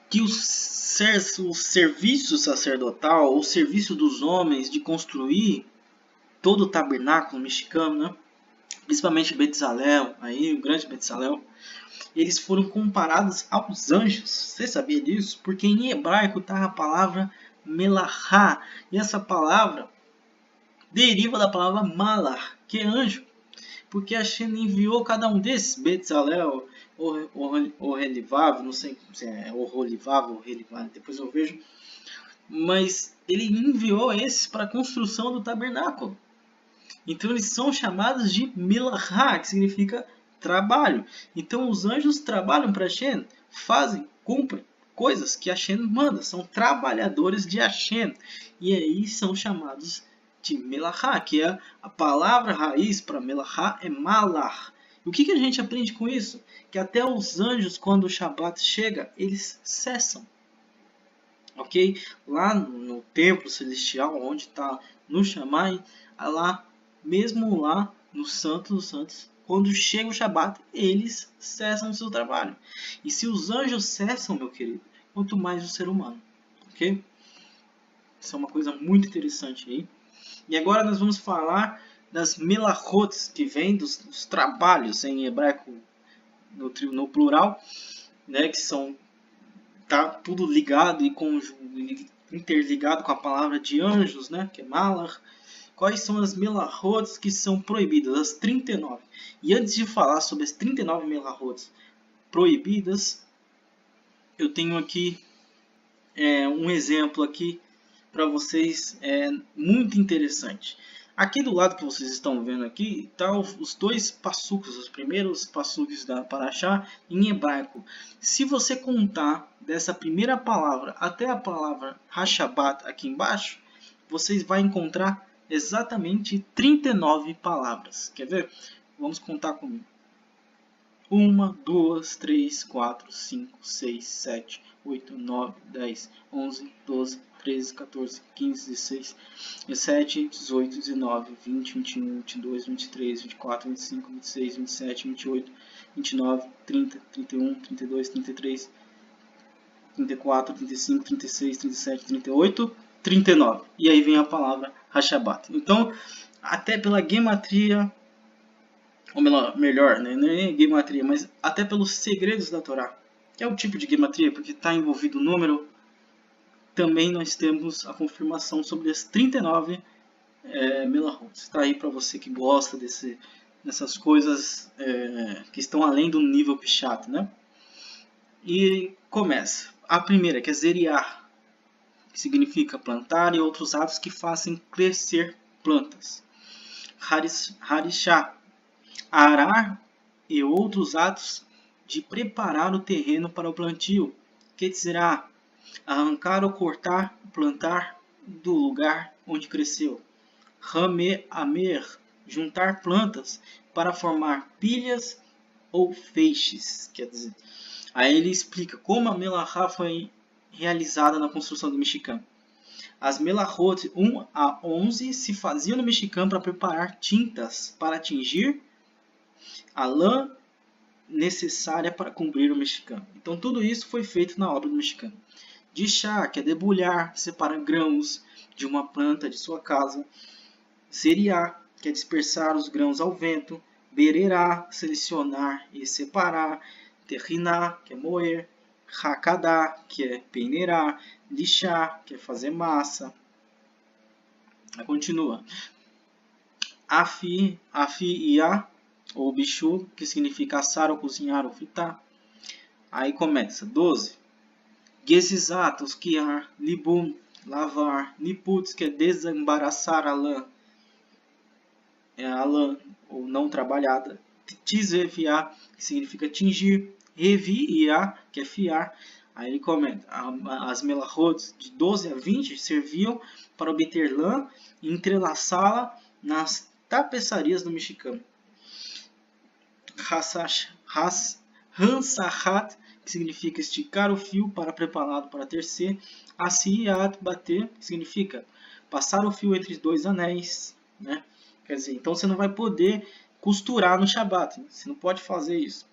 que o serviço sacerdotal, o serviço dos homens de construir todo o tabernáculo mexicano, né? Principalmente Betzalel, aí, o grande Betzalel, eles foram comparados aos anjos. Você sabia disso? Porque em hebraico está a palavra melachá, e essa palavra deriva da palavra malar, que é anjo. Porque Hashem enviou cada um desses, Betzalel, ou Relivav, não sei se é Oholivav ou Relivav, depois eu vejo. Mas ele enviou esses para a construção do tabernáculo. Então eles são chamados de Melachá, que significa trabalho. Então os anjos trabalham para Hashem, fazem, cumprem coisas que Hashem manda, são trabalhadores de Hashem. E aí são chamados de Melachá, que é a palavra raiz para Melachá é Malar. E o que a gente aprende com isso? Que até os anjos, quando o Shabat chega, eles cessam. Ok? Lá no templo celestial, onde está no Shammai, lá, mesmo lá no Santo dos Santos, quando chega o Shabat, eles cessam o seu trabalho. E se os anjos cessam, meu querido, quanto mais o ser humano. Ok? Isso é uma coisa muito interessante aí. E agora nós vamos falar das melachot, que vem dos trabalhos em hebraico no plural, né, que são tá tudo ligado e interligado com a palavra de anjos, né, que é malach. Quais são as melachot que são proibidas? As 39. E antes de falar sobre as 39 melachot proibidas, eu tenho aqui um exemplo aqui para vocês, muito interessante. Aqui do lado que vocês estão vendo aqui, tá os dois passucos, os primeiros passucos da Parashá em hebraico. Se você contar dessa primeira palavra até a palavra Hashabat aqui embaixo, vocês vão encontrar exatamente 39 palavras. Quer ver? Vamos contar comigo. 1, 2, 3, 4, 5, 6, 7, 8, 9, 10, 11, 12, 13, 14, 15, 16, 17, 18, 19, 20, 21, 22, 23, 24, 25, 26, 27, 28, 29, 30, 31, 32, 33, 34, 35, 36, 37, 38, 39. E aí vem a palavra Hashabat. Então, até pela gematria, ou melhor, né, não é gematria, mas até pelos segredos da Torá, que é o tipo de gematria, porque está envolvido o número, também nós temos a confirmação sobre as 39 melachot. Está aí para você que gosta dessas coisas que estão além do nível pichat, né? E começa. A primeira, que é zeriar, que significa plantar, e outros atos que fazem crescer plantas. Harishá, arar, e outros atos de preparar o terreno para o plantio. Que será arrancar ou cortar, plantar do lugar onde cresceu. Rameamer, juntar plantas para formar pilhas ou feixes. Quer dizer, aí ele explica como a melachá foi realizada na construção do Mexicano. As melachot 1 a 11 se faziam no Mexicano para preparar tintas para atingir a lã necessária para cumprir o Mexicano. Então tudo isso foi feito na obra do Mexicano. De chá, que é debulhar, separar grãos de uma planta de sua casa. Seriá, que é dispersar os grãos ao vento. Bererá, selecionar e separar. Terriná, que é moer. Hakadá, que é peneirar. Lixá, que é fazer massa. Continua. Afiá, ou bichu, que significa assar ou cozinhar ou fritar. Aí começa. 12. Gesizat, osquiar, libum, lavar, niputz, que é desembaraçar a lã, ou não trabalhada, Tzeviá, que significa tingir, Reviá, que é fiar. Aí ele comenta, as melachot de 12 a 20 serviam para obter lã e entrelaçá-la nas tapeçarias do mexicano. Hansahat, que significa esticar o fio para prepará-lo para tecer. Asiyat, bater, que significa passar o fio entre dois anéis, né? Quer dizer, então você não vai poder costurar no Shabat, né? Você não pode fazer isso.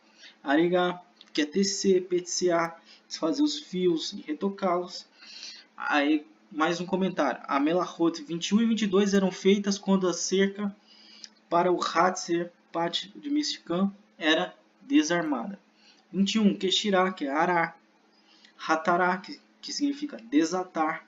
Ariga, que é tecer, petsear, fazer os fios e retocá-los. Aí, mais um comentário. A melachot 21 e 22 eram feitas quando a cerca para o Hatzer, parte de Mishkan, era desarmada. 21, Keshirá, que é arar. Hatará, que significa desatar.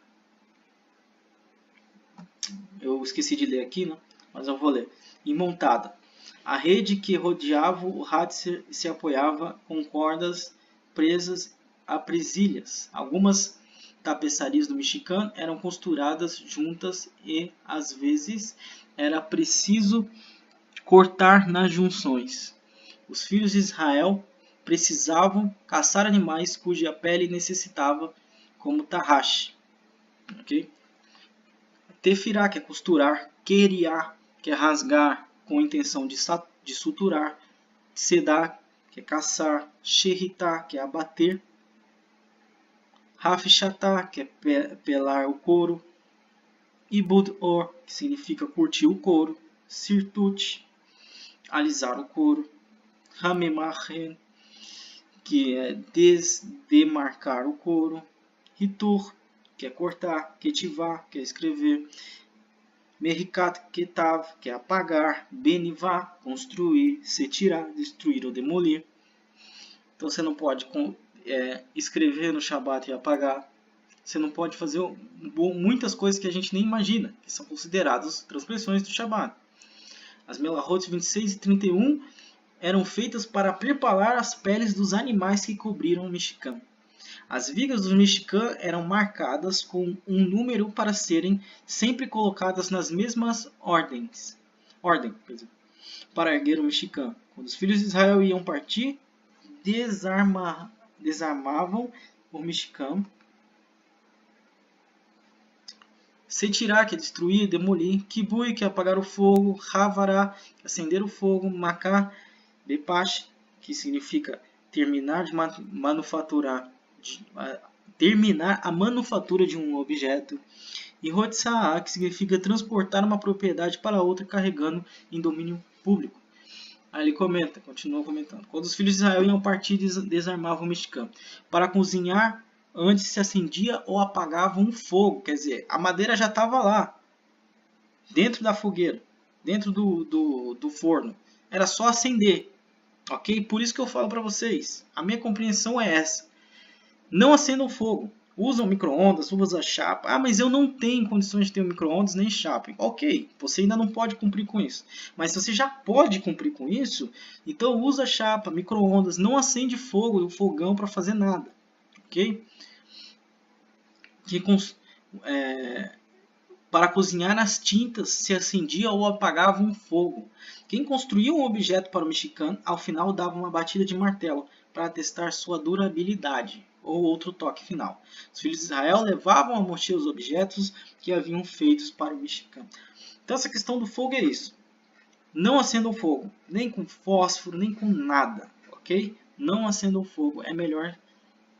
Eu esqueci de ler aqui, né? Mas eu vou ler. E montada. A rede que rodeava o Hatzer se apoiava com cordas presas a presilhas. Algumas tapeçarias do mexicano eram costuradas juntas e, às vezes, era preciso cortar nas junções. Os filhos de Israel precisavam caçar animais cuja pele necessitava, como tarraxe. Okay? Tefirá, que é costurar. Queriá, que é rasgar com a intenção de suturar. Sedá, que é caçar. Sherritá, que é abater. Rafishatá, que é pelar o couro. Ibud-or, que significa curtir o couro. Sirtut, alisar o couro. Hamemachen, que é demarcar o couro. Hitur, que é cortar. Ketivá, que é escrever. Merikat Ketav, que é apagar. Benivá, construir. Setirar, destruir ou demolir. Então você não pode escrever no Shabat e apagar. Você não pode fazer muitas coisas que a gente nem imagina, que são consideradas transgressões do Shabat. As melachot 26 e 31 eram feitas para preparar as peles dos animais que cobriram o mexicano. As vigas do mexicano eram marcadas com um número para serem sempre colocadas nas mesmas ordens para erguer o mexicano. Quando os filhos de Israel iam partir, desarmavam o mexicano. Setirar, que é destruir, demolir. Kibui, que é apagar o fogo. Havará, que é acender o fogo. Maká, Bepash, que significa terminar a manufatura de um objeto. E Hotsaá, que significa transportar uma propriedade para outra carregando em domínio público. Aí ele continua comentando. Quando os filhos de Israel iam partir, desarmavam o mexicano. Para cozinhar, antes se acendia ou apagava um fogo. Quer dizer, a madeira já estava lá, dentro da fogueira, dentro do forno. Era só acender. Ok? Por isso que eu falo para vocês. A minha compreensão é essa. Não acendam fogo. Usam micro-ondas, usam chapa. Ah, mas eu não tenho condições de ter um micro-ondas nem chapa. Ok, você ainda não pode cumprir com isso. Mas se você já pode cumprir com isso, então usa chapa, micro-ondas. Não acende fogo do fogão para fazer nada. Ok? Para cozinhar as tintas se acendia ou apagava um fogo. Quem construía um objeto para o mexicano, ao final dava uma batida de martelo para testar sua durabilidade ou outro toque final. Os filhos de Israel levavam a mochila os objetos que haviam feitos para o mexicano. Então essa questão do fogo é isso. Não acendam fogo, nem com fósforo, nem com nada, ok? Não acendam fogo, é melhor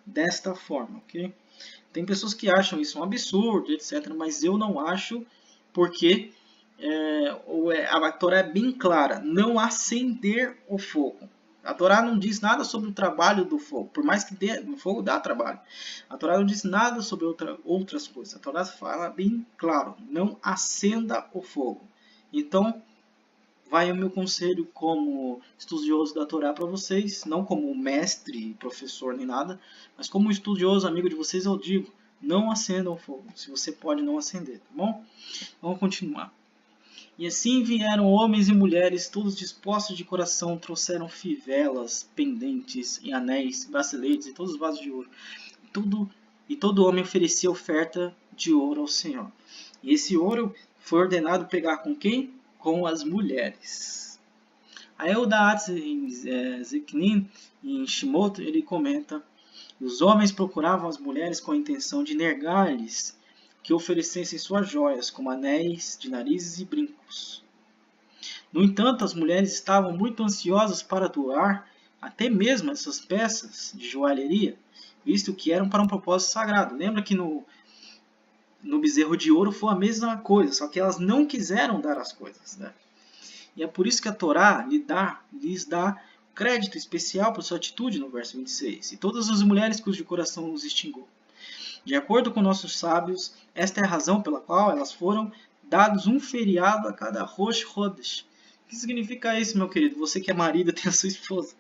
desta forma, ok? Tem pessoas que acham isso um absurdo, etc. Mas eu não acho, porque a Torá é bem clara. Não acender o fogo. A Torá não diz nada sobre o trabalho do fogo. Por mais que o fogo dá trabalho. A Torá não diz nada sobre outras coisas. A Torá fala bem claro. Não acenda o fogo. Então, vai o meu conselho como estudioso da Torá para vocês, não como mestre, professor nem nada, mas como estudioso, amigo de vocês, eu digo, não acendam o fogo, se você pode não acender, tá bom? Vamos continuar. E assim vieram homens e mulheres, todos dispostos de coração, trouxeram fivelas, pendentes, e anéis, braceletes e todos os vasos de ouro. Todo homem oferecia oferta de ouro ao Senhor. E esse ouro foi ordenado pegar com quem? Com as mulheres. Aí o Daazi em Zeknin, em Shimoto, ele comenta: os homens procuravam as mulheres com a intenção de negar-lhes que oferecessem suas joias, como anéis de narizes e brincos. No entanto, as mulheres estavam muito ansiosas para doar até mesmo essas peças de joalheria, visto que eram para um propósito sagrado. Lembra que no bezerro de ouro foi a mesma coisa, só que elas não quiseram dar as coisas, né? E é por isso que a Torá lhes dá crédito especial por sua atitude no verso 26. E todas as mulheres cujo coração os extinguiu. De acordo com nossos sábios, esta é a razão pela qual elas foram dados um feriado a cada Rosh Chodesh. O que significa isso, meu querido? Você que é marido tem a sua esposa.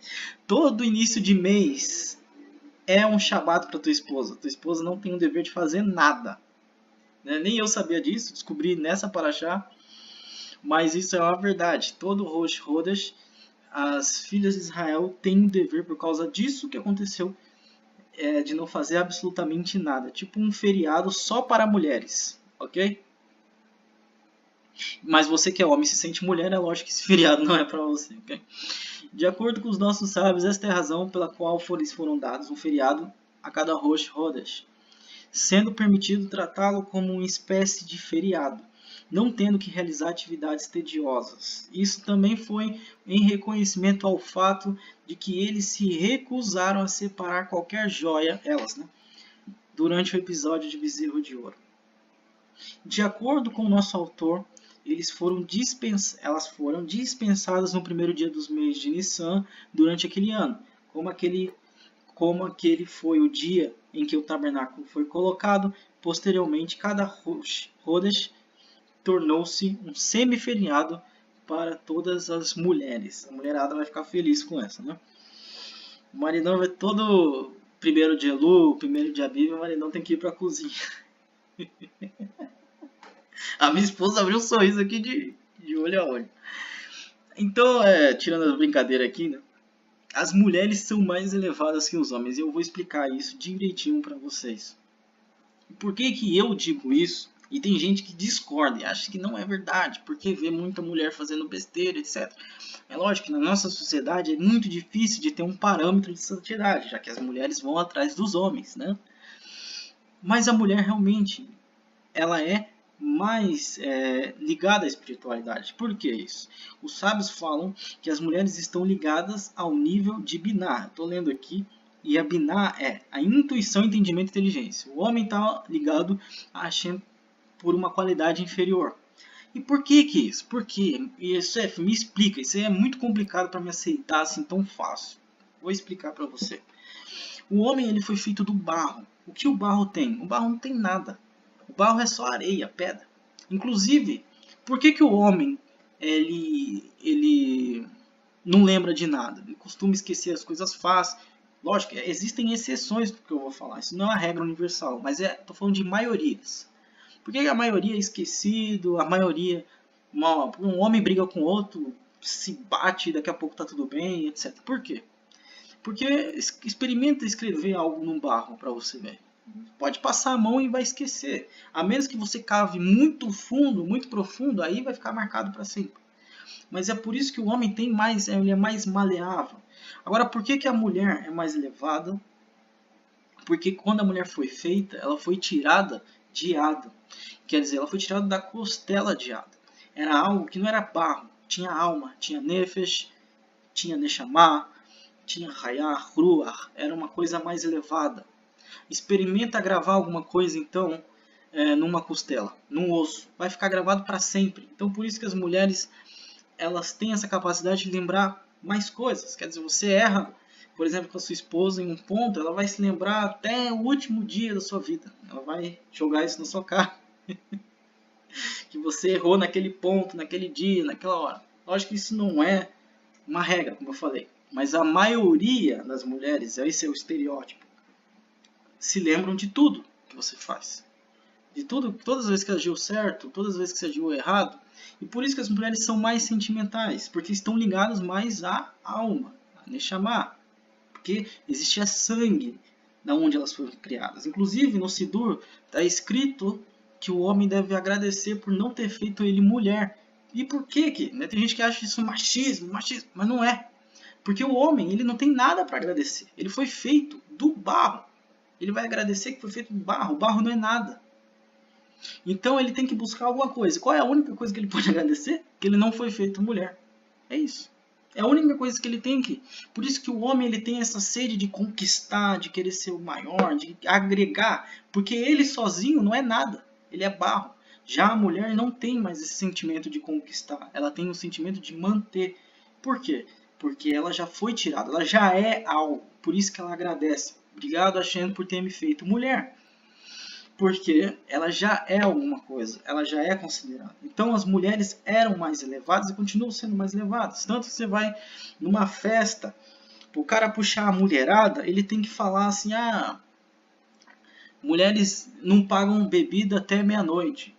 Todo início de mês é um Shabat para tua esposa. Tua esposa não tem o dever de fazer nada. Nem eu sabia disso, descobri nessa paraxá. Mas isso é uma verdade. Todo Rosh Chodesh, as filhas de Israel têm o dever, por causa disso que aconteceu, de não fazer absolutamente nada. Tipo um feriado só para mulheres, ok? Mas você que é homem e se sente mulher, é lógico que esse feriado não é para você, ok? De acordo com os nossos sábios, esta é a razão pela qual eles foram dados um feriado a cada Rosh Chodesh, sendo permitido tratá-lo como uma espécie de feriado, não tendo que realizar atividades tediosas. Isso também foi em reconhecimento ao fato de que eles se recusaram a separar qualquer joia, durante o episódio de Bezerro de Ouro. De acordo com o nosso autor, elas foram dispensadas no primeiro dia dos meses de Nissan durante aquele ano, como aquele foi o dia em que o tabernáculo foi colocado. Posteriormente, cada Rodesh tornou-se um semi-feriado para todas as mulheres. A mulherada vai ficar feliz com essa, né? O maridão vai todo primeiro de Elu, primeiro de Abib, o maridão tem que ir para a cozinha. A minha esposa abriu um sorriso aqui de olho a olho. Então, tirando a brincadeira aqui, né? As mulheres são mais elevadas que os homens. E eu vou explicar isso direitinho para vocês. Por que que eu digo isso? E tem gente que discorda e acha que não é verdade, porque vê muita mulher fazendo besteira, etc. É lógico que na nossa sociedade é muito difícil de ter um parâmetro de santidade, já que as mulheres vão atrás dos homens, né? Mas a mulher realmente, ela é mais ligada à espiritualidade. Por que isso? Os sábios falam que as mulheres estão ligadas ao nível de Binah. Estou lendo aqui. E a Binah é a intuição, entendimento e inteligência. O homem está ligado a Hashem por uma qualidade inferior. E por que isso? Por quê? Chef, me explica. Isso é muito complicado para me aceitar assim tão fácil. Vou explicar para você. O homem ele foi feito do barro. O que o barro tem? O barro não tem nada. O barro é só areia, pedra. Inclusive, por que o homem ele não lembra de nada? Ele costuma esquecer as coisas fácil. Lógico, existem exceções do que eu vou falar. Isso não é uma regra universal, mas estou falando de maiorias. Por que a maioria é esquecido? A maioria, um homem briga com outro, se bate, daqui a pouco está tudo bem, etc. Por quê? Porque experimenta escrever algo num barro para você ver. Pode passar a mão e vai esquecer. A menos que você cave muito fundo, muito profundo, aí vai ficar marcado para sempre. Mas é por isso que o homem ele é mais maleável. Agora, por que a mulher é mais elevada? Porque quando a mulher foi feita, ela foi tirada de Adão. Quer dizer, ela foi tirada da costela de Adão. Era algo que não era barro. Tinha alma, tinha nefesh, tinha neshama, tinha hayah, ruach. Era uma coisa mais elevada. Experimenta gravar alguma coisa, então, numa costela, num osso. Vai ficar gravado para sempre. Então, por isso que as mulheres elas têm essa capacidade de lembrar mais coisas. Quer dizer, você erra, por exemplo, com a sua esposa em um ponto, ela vai se lembrar até o último dia da sua vida. Ela vai jogar isso na sua cara. Que você errou naquele ponto, naquele dia, naquela hora. Lógico que isso não é uma regra, como eu falei. Mas a maioria das mulheres, esse é o estereótipo, se lembram de tudo que você faz. De tudo, todas as vezes que agiu certo, todas as vezes que você agiu errado. E por isso que as mulheres são mais sentimentais, porque estão ligadas mais à alma, a Neshama. Porque existia sangue na onde elas foram criadas. Inclusive, no Sidur, está escrito que o homem deve agradecer por não ter feito ele mulher, E por que que? Né? Tem gente que acha isso machismo, mas não é. Porque o homem, ele não tem nada para agradecer. Ele foi feito do barro. Ele vai agradecer que foi feito do barro. O barro não é nada. Então ele tem que buscar alguma coisa. Qual é a única coisa que ele pode agradecer? Que ele não foi feito mulher. É isso. É a única coisa que ele tem que... Por isso que o homem ele tem essa sede de conquistar, de querer ser o maior, de agregar. Porque ele sozinho não é nada. Ele é barro. Já a mulher não tem mais esse sentimento de conquistar. Ela tem o sentimento de manter. Por quê? Porque ela já foi tirada. Ela já é algo. Por isso que ela agradece. Obrigado, Hashem, por ter me feito mulher. Porque ela já é alguma coisa, ela já é considerada. Então as mulheres eram mais elevadas e continuam sendo mais elevadas. Tanto que você vai numa festa, o cara puxar a mulherada, ele tem que falar assim, mulheres não pagam bebida até meia-noite.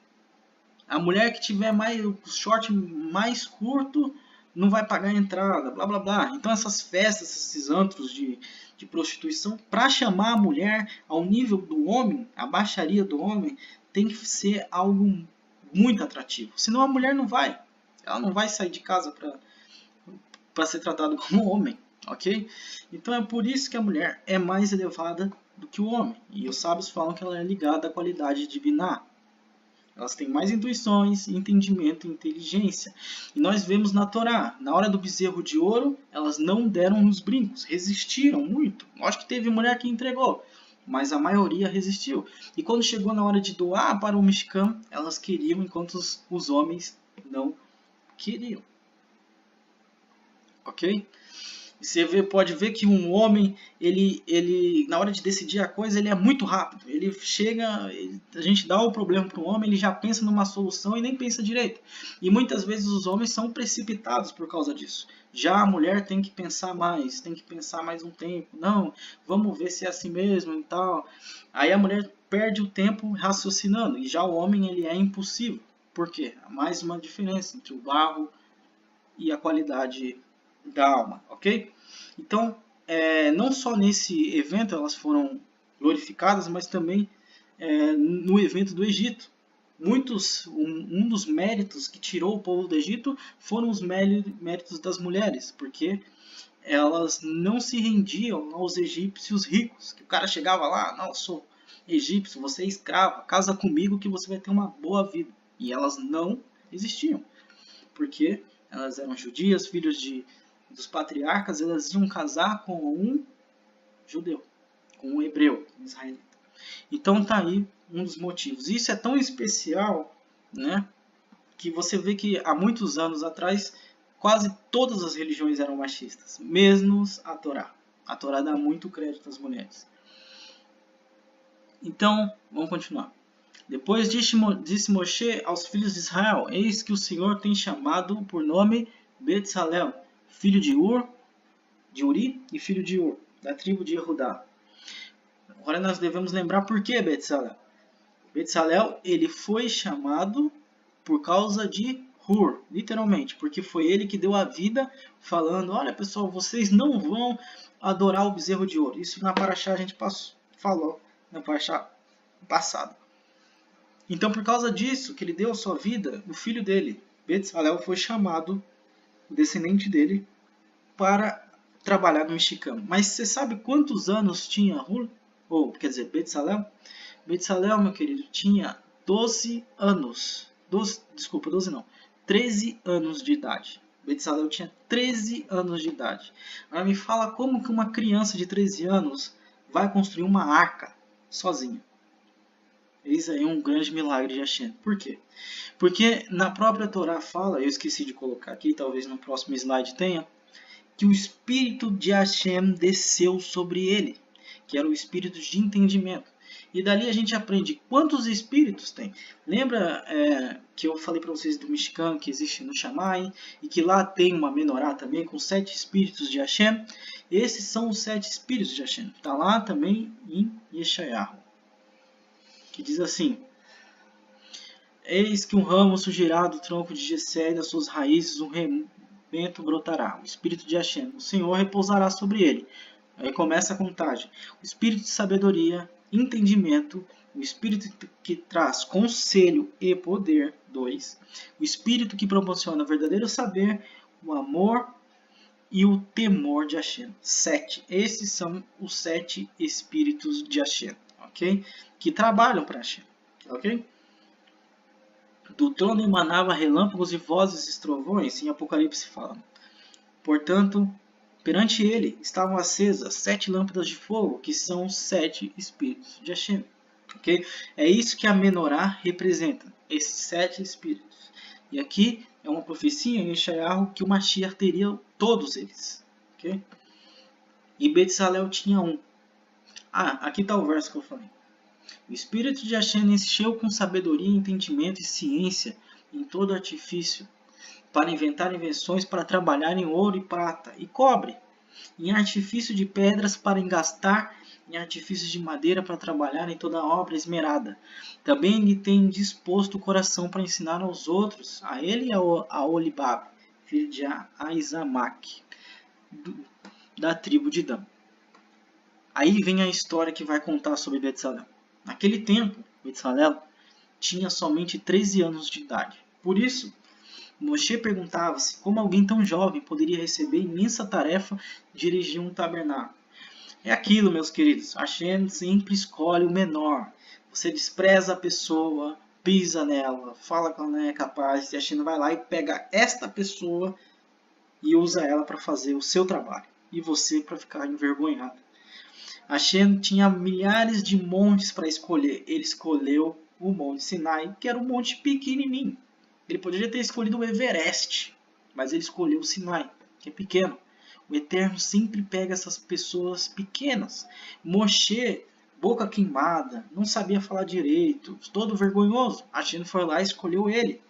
A mulher que tiver o short mais curto não vai pagar a entrada, blá blá blá. Então essas festas, esses antros de prostituição, para chamar a mulher ao nível do homem, a baixaria do homem, tem que ser algo muito atrativo. Senão a mulher não vai. Ela não vai sair de casa para ser tratada como homem, ok? Então é por isso que a mulher é mais elevada do que o homem. E os sábios falam que ela é ligada à qualidade divina. Elas têm mais intuições, entendimento e inteligência. E nós vemos na Torá, na hora do bezerro de ouro, elas não deram nos brincos, resistiram muito. Lógico que teve mulher que entregou, mas a maioria resistiu. E quando chegou na hora de doar para o Mishkan, elas queriam, enquanto os homens não queriam. Ok? Você pode ver que um homem, ele na hora de decidir a coisa, ele é muito rápido. Ele chega, a gente dá o problema para o homem, ele já pensa numa solução e nem pensa direito. E muitas vezes os homens são precipitados por causa disso. Já a mulher tem que pensar mais um tempo. Não, vamos ver se é assim mesmo e tal. Aí a mulher perde o tempo raciocinando. E já o homem, ele é impulsivo. Por quê? Há mais uma diferença entre o barro e a qualidade da alma, ok? Então, não só nesse evento elas foram glorificadas, mas também no evento do Egito. Um dos méritos que tirou o povo do Egito foram os méritos das mulheres, porque elas não se rendiam aos egípcios ricos, que o cara chegava lá, não, eu sou egípcio, você é escrava, casa comigo que você vai ter uma boa vida. E elas não existiam, porque elas eram judias, filhos dos patriarcas, elas iam casar com um judeu, com um hebreu, um israelita. Então tá aí um dos motivos. Isso é tão especial, né, que você vê que há muitos anos atrás quase todas as religiões eram machistas, mesmo a Torá. A Torá dá muito crédito às mulheres. Então, vamos continuar. Depois disse Moshe aos filhos de Israel: eis que o Senhor tem chamado por nome Betzalel, filho de Uri e filho de Ur, da tribo de Judá. Agora nós devemos lembrar por que Betzalel. Betzalel, ele foi chamado por causa de Hur, literalmente, porque foi ele que deu a vida falando, olha pessoal, vocês não vão adorar o bezerro de ouro. Isso na Parashá a gente falou, na Parashá passada. Então por causa disso, que ele deu a sua vida, o filho dele, Betzalel, foi chamado, o descendente dele, para trabalhar no Mishkan. Mas você sabe quantos anos tinha Hur? Ou, quer dizer, Betzalel? Betzalel, meu querido, tinha 12 anos. 13 anos de idade. Betzalel tinha 13 anos de idade. Agora me fala como que uma criança de 13 anos vai construir uma arca sozinha. Eis aí um grande milagre de Hashem. Por quê? Porque na própria Torá fala, eu esqueci de colocar aqui, talvez no próximo slide tenha, que o Espírito de Hashem desceu sobre ele, que era o Espírito de entendimento. E dali a gente aprende quantos espíritos tem. Lembra que eu falei para vocês do Mishkan, que existe no Shammai, e que lá tem uma menorá também com 7 espíritos de Hashem? Esses são os 7 espíritos de Hashem. Está lá também em Yeshayahu, que diz assim: eis que um ramo surgirá do tronco de Jessé, das suas raízes um rebento brotará. O Espírito de Hashem, o Senhor, repousará sobre ele. Aí começa a contagem. O Espírito de sabedoria, entendimento, O espírito que traz conselho e poder. 2. O espírito que proporciona o verdadeiro saber, o amor e o temor de Hashem. 7. Esses são os 7 espíritos de Hashem, ok? Que trabalham para Hashem, ok? Do trono emanava relâmpagos e vozes e trovões, em Apocalipse fala. Portanto, perante ele estavam acesas 7 lâmpadas de fogo, que são os 7 espíritos de Hashem. Okay? É isso que a menorá representa, esses 7 espíritos. E aqui é uma profecia em Yeshayahu que o Mashiach teria todos eles. Okay? E Betzalel tinha um. Aqui está o verso que eu falei. O espírito de Hashem encheu com sabedoria, entendimento e ciência em todo artifício, para inventar invenções para trabalhar em ouro e prata e cobre, em artifício de pedras para engastar, em artifícios de madeira para trabalhar em toda obra esmerada. Também lhe tem disposto o coração para ensinar aos outros, a ele e a Olibab, filho de Aizamaque, da tribo de Dan. Aí vem a história que vai contar sobre Betzalel. Naquele tempo, Betzalel tinha somente 13 anos de idade. Por isso, Moshe perguntava-se como alguém tão jovem poderia receber a imensa tarefa de dirigir um tabernáculo. É aquilo, meus queridos, Hashem sempre escolhe o menor. Você despreza a pessoa, pisa nela, fala que ela não é capaz, e Hashem vai lá e pega esta pessoa e usa ela para fazer o seu trabalho. E você para ficar envergonhado. Hashem tinha milhares de montes para escolher. Ele escolheu o Monte Sinai, que era um monte pequenininho. Ele poderia ter escolhido o Everest, mas ele escolheu o Sinai, que é pequeno. O Eterno sempre pega essas pessoas pequenas. Moshe, boca queimada, não sabia falar direito, todo vergonhoso. Hashem foi lá e escolheu ele.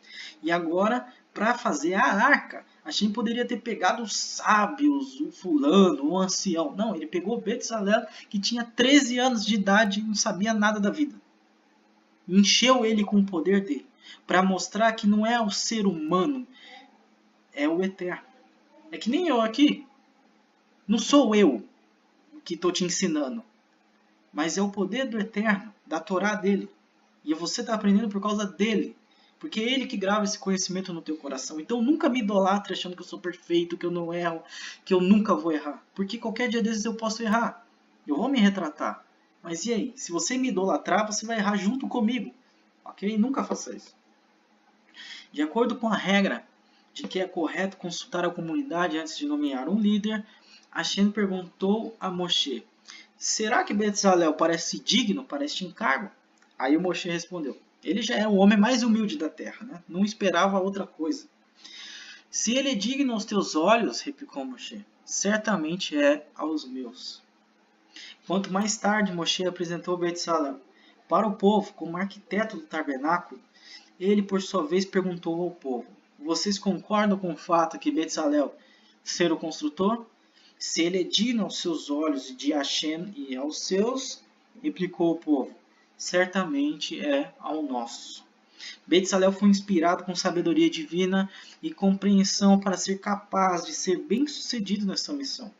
E agora, para fazer a arca, Hashem poderia ter pegado os sábios, o fulano, o ancião. Não, ele pegou Betzalel, que tinha 13 anos de idade e não sabia nada da vida. Encheu ele com o poder dele, para mostrar que não é o ser humano, é o Eterno. É que nem eu aqui. Não sou eu que estou te ensinando, mas é o poder do Eterno, da Torá dele. E você está aprendendo por causa dele. Porque é ele que grava esse conhecimento no teu coração. Então nunca me idolatre achando que eu sou perfeito, que eu não erro, que eu nunca vou errar. Porque qualquer dia desses eu posso errar. Eu vou me retratar. Mas e aí? Se você me idolatrar, você vai errar junto comigo. Ok? Nunca faça isso. De acordo com a regra de que é correto consultar a comunidade antes de nomear um líder, Hashem perguntou a Moshe: será que Betzalel parece digno para este encargo? Aí o Moshe respondeu: ele já é o homem mais humilde da terra, né? Não esperava outra coisa. Se ele é digno aos teus olhos, replicou Moshe, certamente é aos meus. Quanto mais tarde Moshe apresentou Betzalel para o povo como arquiteto do tabernáculo, ele por sua vez perguntou ao povo: vocês concordam com o fato que Betzalel ser o construtor? Se ele é digno aos seus olhos de Hashem e aos seus, replicou o povo, certamente é ao nosso. Betzalel foi inspirado com sabedoria divina e compreensão para ser capaz de ser bem-sucedido nessa missão.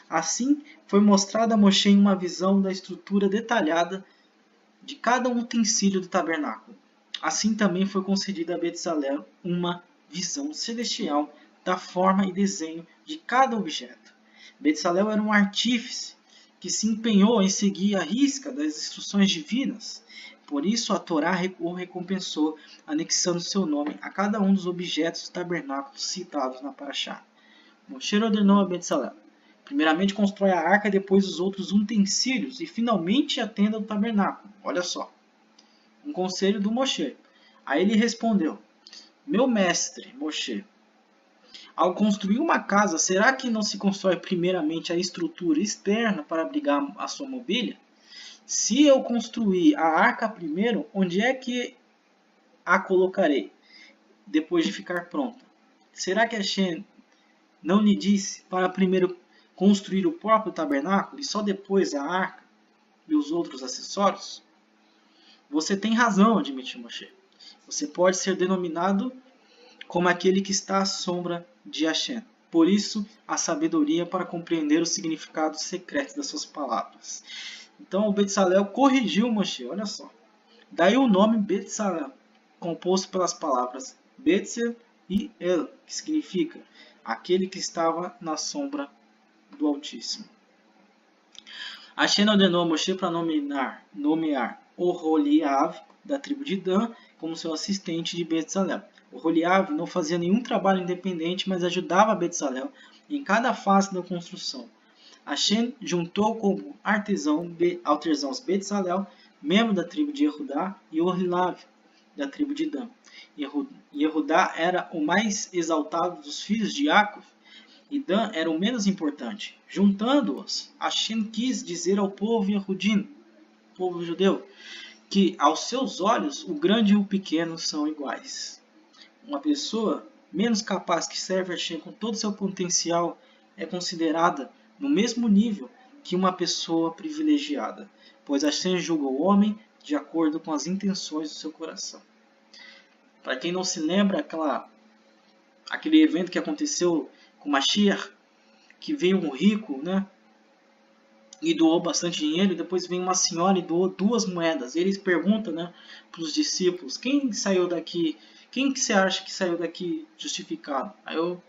Assim, foi mostrada a Moshe em uma visão da estrutura detalhada de cada utensílio do tabernáculo. Assim também foi concedida a Betzalel uma visão celestial da forma e desenho de cada objeto. Betzalel era um artífice que se empenhou em seguir a risca das instruções divinas. Por isso a Torá o recompensou, anexando seu nome a cada um dos objetos do tabernáculo citados na Parashá. Moshe ordenou a Betzalel: primeiramente constrói a arca, depois os outros utensílios e finalmente a tenda do tabernáculo. Olha só, um conselho do Moshe. Aí ele respondeu: meu mestre, Moshe, ao construir uma casa, será que não se constrói primeiramente a estrutura externa para abrigar a sua mobília? Se eu construir a arca primeiro, onde é que a colocarei, depois de ficar pronta? Será que Hashem não lhe disse para primeiro construir o próprio tabernáculo e só depois a arca e os outros acessórios? Você tem razão, admitiu Moshe. Você pode ser denominado como aquele que está à sombra de Hashem. Por isso, a sabedoria para compreender o significado secreto das suas palavras. Então, o Betzalel corrigiu Moshe, olha só. Daí o nome Betzalel, composto pelas palavras Betzel e El, que significa aquele que estava na sombra do Altíssimo. Hashem ordenou a Moshe para nomear Oholiav, da tribo de Dan, como seu assistente de Betzalel. Oholiav não fazia nenhum trabalho independente, mas ajudava Betzalel em cada fase da construção. Hashem juntou como artesãos Betzalel, membro da tribo de Yehudá, e Oholiav, da tribo de Dan. Yehudá era o mais exaltado dos filhos de Jacob, e Dan era o menos importante. Juntando-os, Hashem quis dizer ao povo Yehudim, povo judeu, que aos seus olhos o grande e o pequeno são iguais. Uma pessoa menos capaz que serve a Hashem com todo o seu potencial é considerada no mesmo nível que uma pessoa privilegiada, pois Hashem julga o homem de acordo com as intenções do seu coração. Para quem não se lembra, aquele evento que aconteceu com Mashiach, que veio um rico, né, e doou bastante dinheiro, e depois vem uma senhora e doou 2 moedas. Eles perguntam, né, para os discípulos, quem que você acha que saiu daqui justificado? Aí os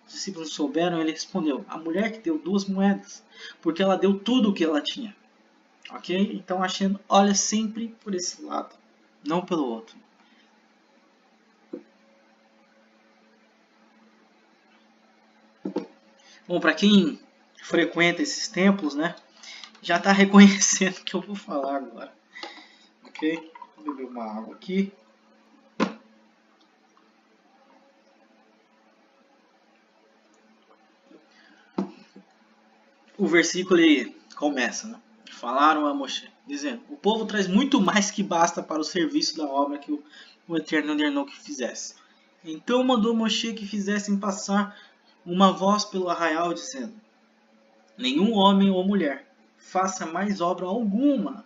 discípulos não souberam, ele respondeu, a mulher que deu 2 moedas, porque ela deu tudo o que ela tinha. Ok? Então Hashem olha sempre por esse lado, não pelo outro. Bom, para quem frequenta esses templos, né, já está reconhecendo o que eu vou falar agora. Ok? Vou beber uma água aqui. O versículo ele começa, né? Falaram a Moshe, dizendo, o povo traz muito mais que basta para o serviço da obra que o Eterno ordenou que fizesse. Então mandou Moshe que fizessem passar uma voz pelo arraial, dizendo, nenhum homem ou mulher faça mais obra alguma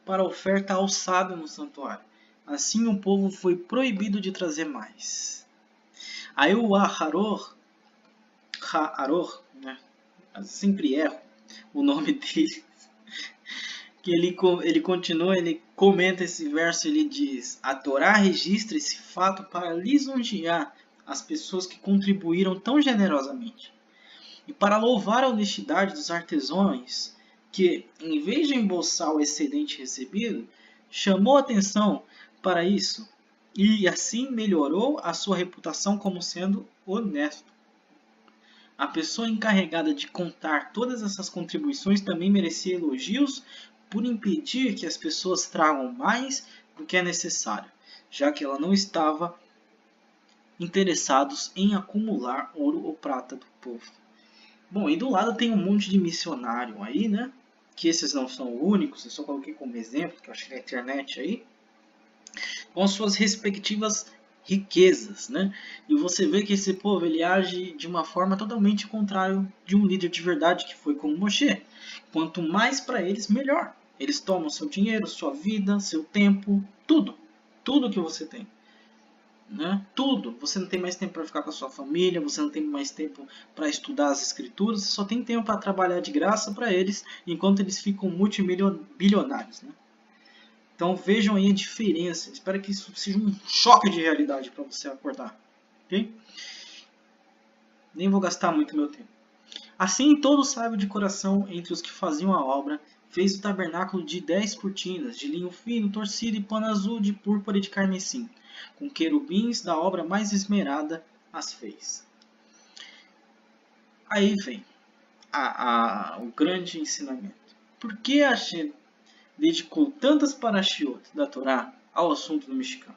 para oferta alçada no santuário. Assim o povo foi proibido de trazer mais. Aí o Haror, né? Sempre erro o nome dele, que ele continua, ele comenta esse verso, ele diz, a Torá registra esse fato para lisonjear as pessoas que contribuíram tão generosamente, e para louvar a honestidade dos artesãos, que, em vez de embolsar o excedente recebido, chamou atenção para isso, e assim melhorou a sua reputação como sendo honesto. A pessoa encarregada de contar todas essas contribuições também merecia elogios por impedir que as pessoas tragam mais do que é necessário, já que ela não estava interessados em acumular ouro ou prata do povo. Bom, e do lado tem um monte de missionário aí, né? Que esses não são únicos, eu só coloquei como exemplo, que eu achei na internet aí, com as suas respectivas riquezas, né? E você vê que esse povo ele age de uma forma totalmente contrária de um líder de verdade que foi como Moshe. Quanto mais para eles, melhor. Eles tomam seu dinheiro, sua vida, seu tempo, tudo que você tem, né? Tudo. Você não tem mais tempo para ficar com a sua família, você não tem mais tempo para estudar as escrituras, você só tem tempo para trabalhar de graça para eles, enquanto eles ficam multibilionários, né? Então vejam aí a diferença. Espero que isso seja um choque de realidade para você acordar. Ok? Nem vou gastar muito meu tempo. Assim todo sábio de coração entre os que faziam a obra fez o tabernáculo de 10 cortinas, de linho fino, torcido e pano azul, de púrpura e de carmesim. Com querubins da obra mais esmerada as fez. Aí vem o grande ensinamento. Por que Hashem dedicou tantas parashiot da Torá ao assunto do Mishkan?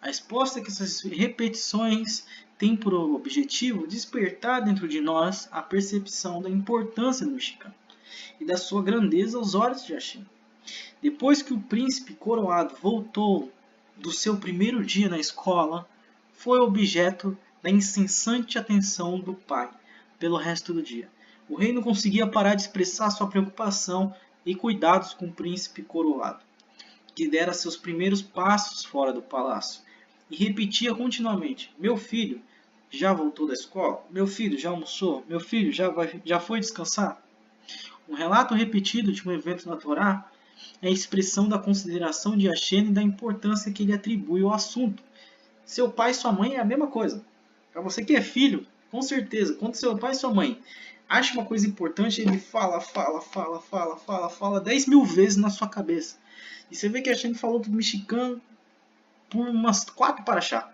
A resposta é que essas repetições têm por objetivo despertar dentro de nós a percepção da importância do Mishkan e da sua grandeza aos olhos de Hashem. Depois que o príncipe coroado voltou do seu primeiro dia na escola, foi objeto da incessante atenção do pai pelo resto do dia. O rei não conseguia parar de expressar sua preocupação e cuidados com o príncipe coroado, que dera seus primeiros passos fora do palácio, e repetia continuamente, meu filho já voltou da escola? Meu filho já almoçou? Meu filho já foi descansar? Um relato repetido de um evento na Torá é a expressão da consideração de Hashem e da importância que ele atribui ao assunto. Seu pai e sua mãe é a mesma coisa. Para você que é filho, com certeza, quando seu pai e sua mãe acham uma coisa importante, ele fala 10 mil vezes na sua cabeça. E você vê que Hashem falou do mexicano por umas 4 paraxá.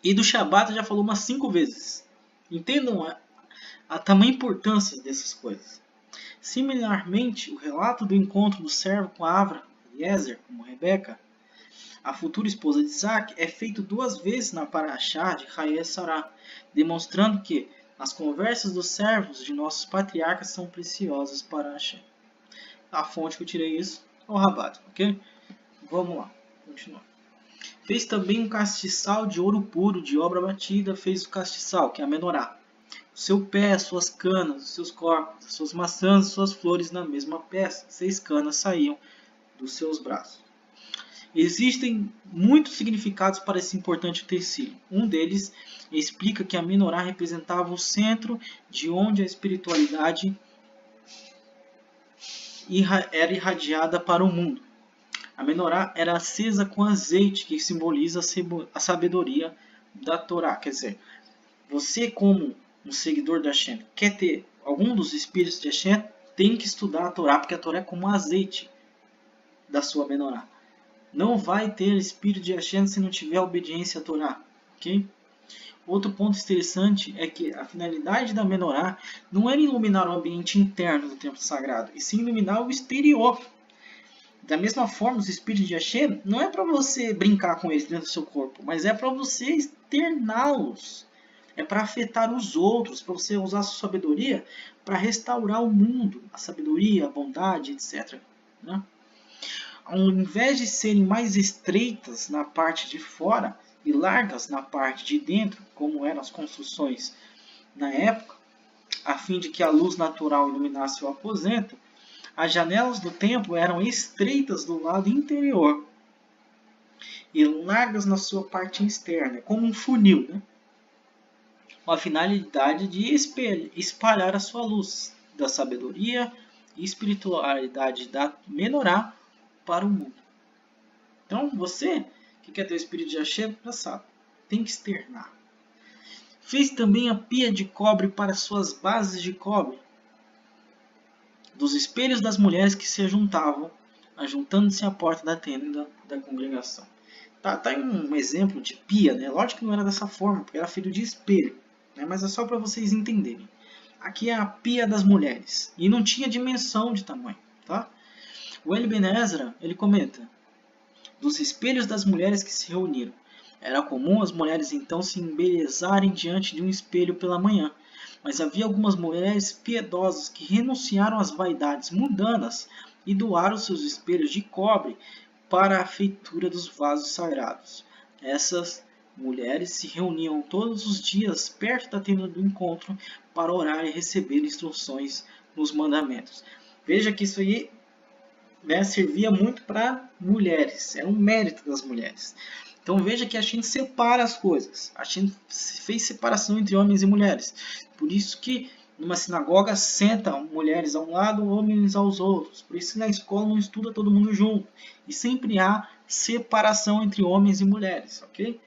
E do Shabat já falou umas 5 vezes. Entendam a tamanha importância dessas coisas. Similarmente, o relato do encontro do servo com Avra, Eliezer, como Rebeca, a futura esposa de Isaac, é feito 2 vezes na paraxá de Hayé Sará, demonstrando que as conversas dos servos de nossos patriarcas são preciosas para Hashem. A fonte que eu tirei isso é o Rabat, ok? Vamos lá, continuar. Fez também um castiçal de ouro puro, de obra batida, fez o castiçal, que é a menorá. O seu pé, as suas canas, os seus corpos, as suas maçãs, as suas flores na mesma peça. 6 canas saíam dos seus braços. Existem muitos significados para esse importante utensílio. Um deles explica que a menorá representava o centro de onde a espiritualidade era irradiada para o mundo. A menorá era acesa com azeite, que simboliza a sabedoria da Torá. Quer dizer, você como um seguidor de Hashem quer ter algum dos espíritos de Hashem, tem que estudar a Torá, porque a Torá é como azeite da sua menorá. Não vai ter espírito de Hashem se não tiver obediência à Torá. Okay? Outro ponto interessante é que a finalidade da menorá não era iluminar o ambiente interno do templo sagrado, e sim iluminar o exterior. Da mesma forma, os espíritos de Hashem não é para você brincar com eles dentro do seu corpo, mas é para você externá-los. É para afetar os outros, para você usar a sua sabedoria para restaurar o mundo, a sabedoria, a bondade, etc. Né? Ao invés de serem mais estreitas na parte de fora e largas na parte de dentro, como eram as construções na época, a fim de que a luz natural iluminasse o aposento, as janelas do templo eram estreitas do lado interior e largas na sua parte externa, como um funil, né? Com a finalidade de espalhar a sua luz da sabedoria e espiritualidade da menorá para o mundo. Então, você que quer ter o espírito de Hashem, já sabe, tem que externar. Fez também a pia de cobre para suas bases de cobre, dos espelhos das mulheres que se ajuntavam, ajuntando-se à porta da tenda da congregação. Tá aí um exemplo de pia, né? Lógico que não era dessa forma, porque era feito de espelho, né? Mas é só para vocês entenderem. Aqui é a pia das mulheres, e não tinha dimensão de tamanho, tá? O Eli Ben Ezra, ele comenta, dos espelhos das mulheres que se reuniram. Era comum as mulheres então se embelezarem diante de um espelho pela manhã, mas havia algumas mulheres piedosas que renunciaram às vaidades mundanas e doaram seus espelhos de cobre para a feitura dos vasos sagrados. Essas mulheres se reuniam todos os dias perto da tenda do encontro para orar e receber instruções nos mandamentos. Veja que isso aí, né, servia muito para mulheres, era um mérito das mulheres. Então veja que a gente separa as coisas, a gente fez separação entre homens e mulheres. Por isso que numa sinagoga sentam mulheres a um lado, homens aos outros. Por isso que na escola não estuda todo mundo junto. E sempre há separação entre homens e mulheres, ok?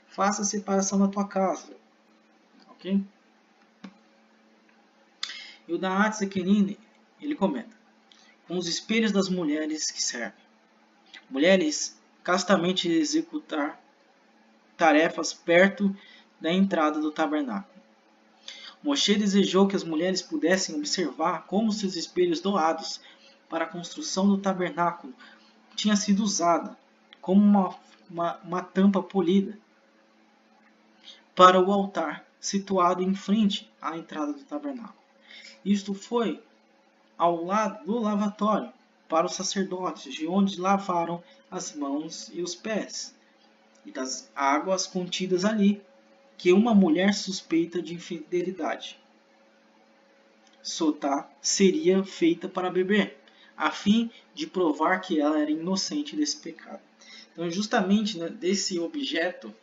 Faça a separação na tua casa, ok? E o da Atzekenin, ele comenta, com os espelhos das mulheres que servem. Mulheres castamente executar tarefas perto da entrada do tabernáculo. Moshe desejou que as mulheres pudessem observar como seus espelhos doados para a construção do tabernáculo tinham sido usados como uma tampa polida para o altar situado em frente à entrada do tabernáculo. Isto foi ao lado do lavatório para os sacerdotes, de onde lavaram as mãos e os pés, e das águas contidas ali, que uma mulher suspeita de infidelidade Sotá seria feita para beber, a fim de provar que ela era inocente desse pecado. Então, justamente, né, desse objeto,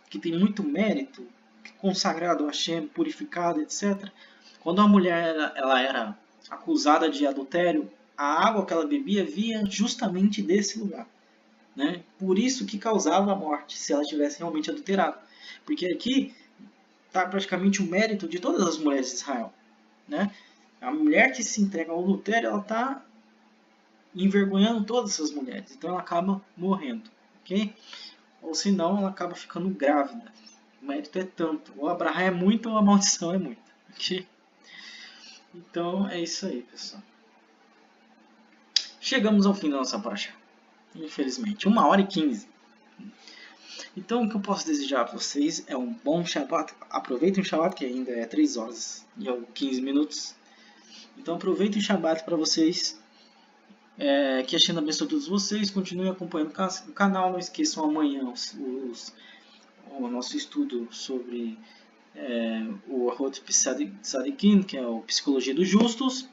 que tem muito mérito, consagrado a Hashem, purificado, etc., quando a mulher ela era acusada de adultério a água que ela bebia vinha justamente desse lugar, né? Por isso que causava a morte, se ela tivesse realmente adulterado. Porque aqui está praticamente o mérito de todas as mulheres de Israel, né? A mulher que se entrega ao adultério, ela está envergonhando todas essas mulheres, então ela acaba morrendo, ok? Ou senão ela acaba ficando grávida. O mérito é tanto, ou a Abraão é muito ou a maldição é muita, ok? Então é isso aí, pessoal. Chegamos ao fim da nossa paraxá, infelizmente, 1h15. Então o que eu posso desejar a vocês é um bom Shabbat. Aproveitem o Shabbat, que ainda é 3h15. Então aproveitem o Shabbat para vocês. Que a Shina abençoe todos vocês. Continuem acompanhando o canal. Não esqueçam amanhã o nosso estudo sobre o Arhot Tzadikim, que é o Psicologia dos Justos,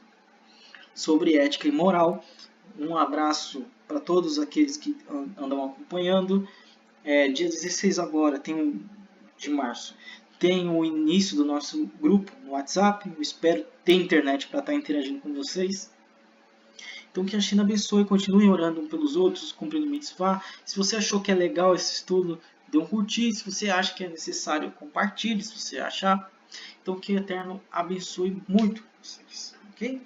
sobre ética e moral. Um abraço para todos aqueles que andam acompanhando. Dia 16 agora, de março, tem o início do nosso grupo no WhatsApp. Eu espero ter internet para estar interagindo com vocês. Então que a Shina abençoe, continue orando um pelos outros, cumprindo mitzvah. Se você achou que é legal esse estudo, dê um curtir. Se você acha que é necessário, compartilhe, se você achar. Então que o Eterno abençoe muito vocês, ok?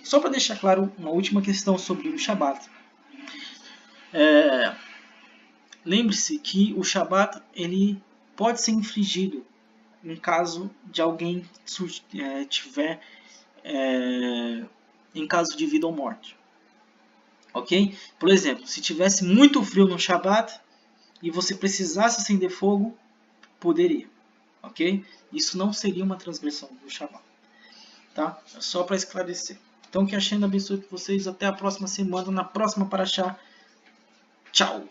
Só para deixar claro uma última questão sobre o Shabat. Lembre-se que o Shabat ele pode ser infringido em caso de alguém tiver em caso de vida ou morte. Ok? Por exemplo, se tivesse muito frio no Shabat e você precisasse acender fogo, poderia. Ok? Isso não seria uma transgressão do Shabat. Tá? Só para esclarecer. Então que a Hashem abençoe vocês. Até a próxima semana, na próxima paraxá. Tchau!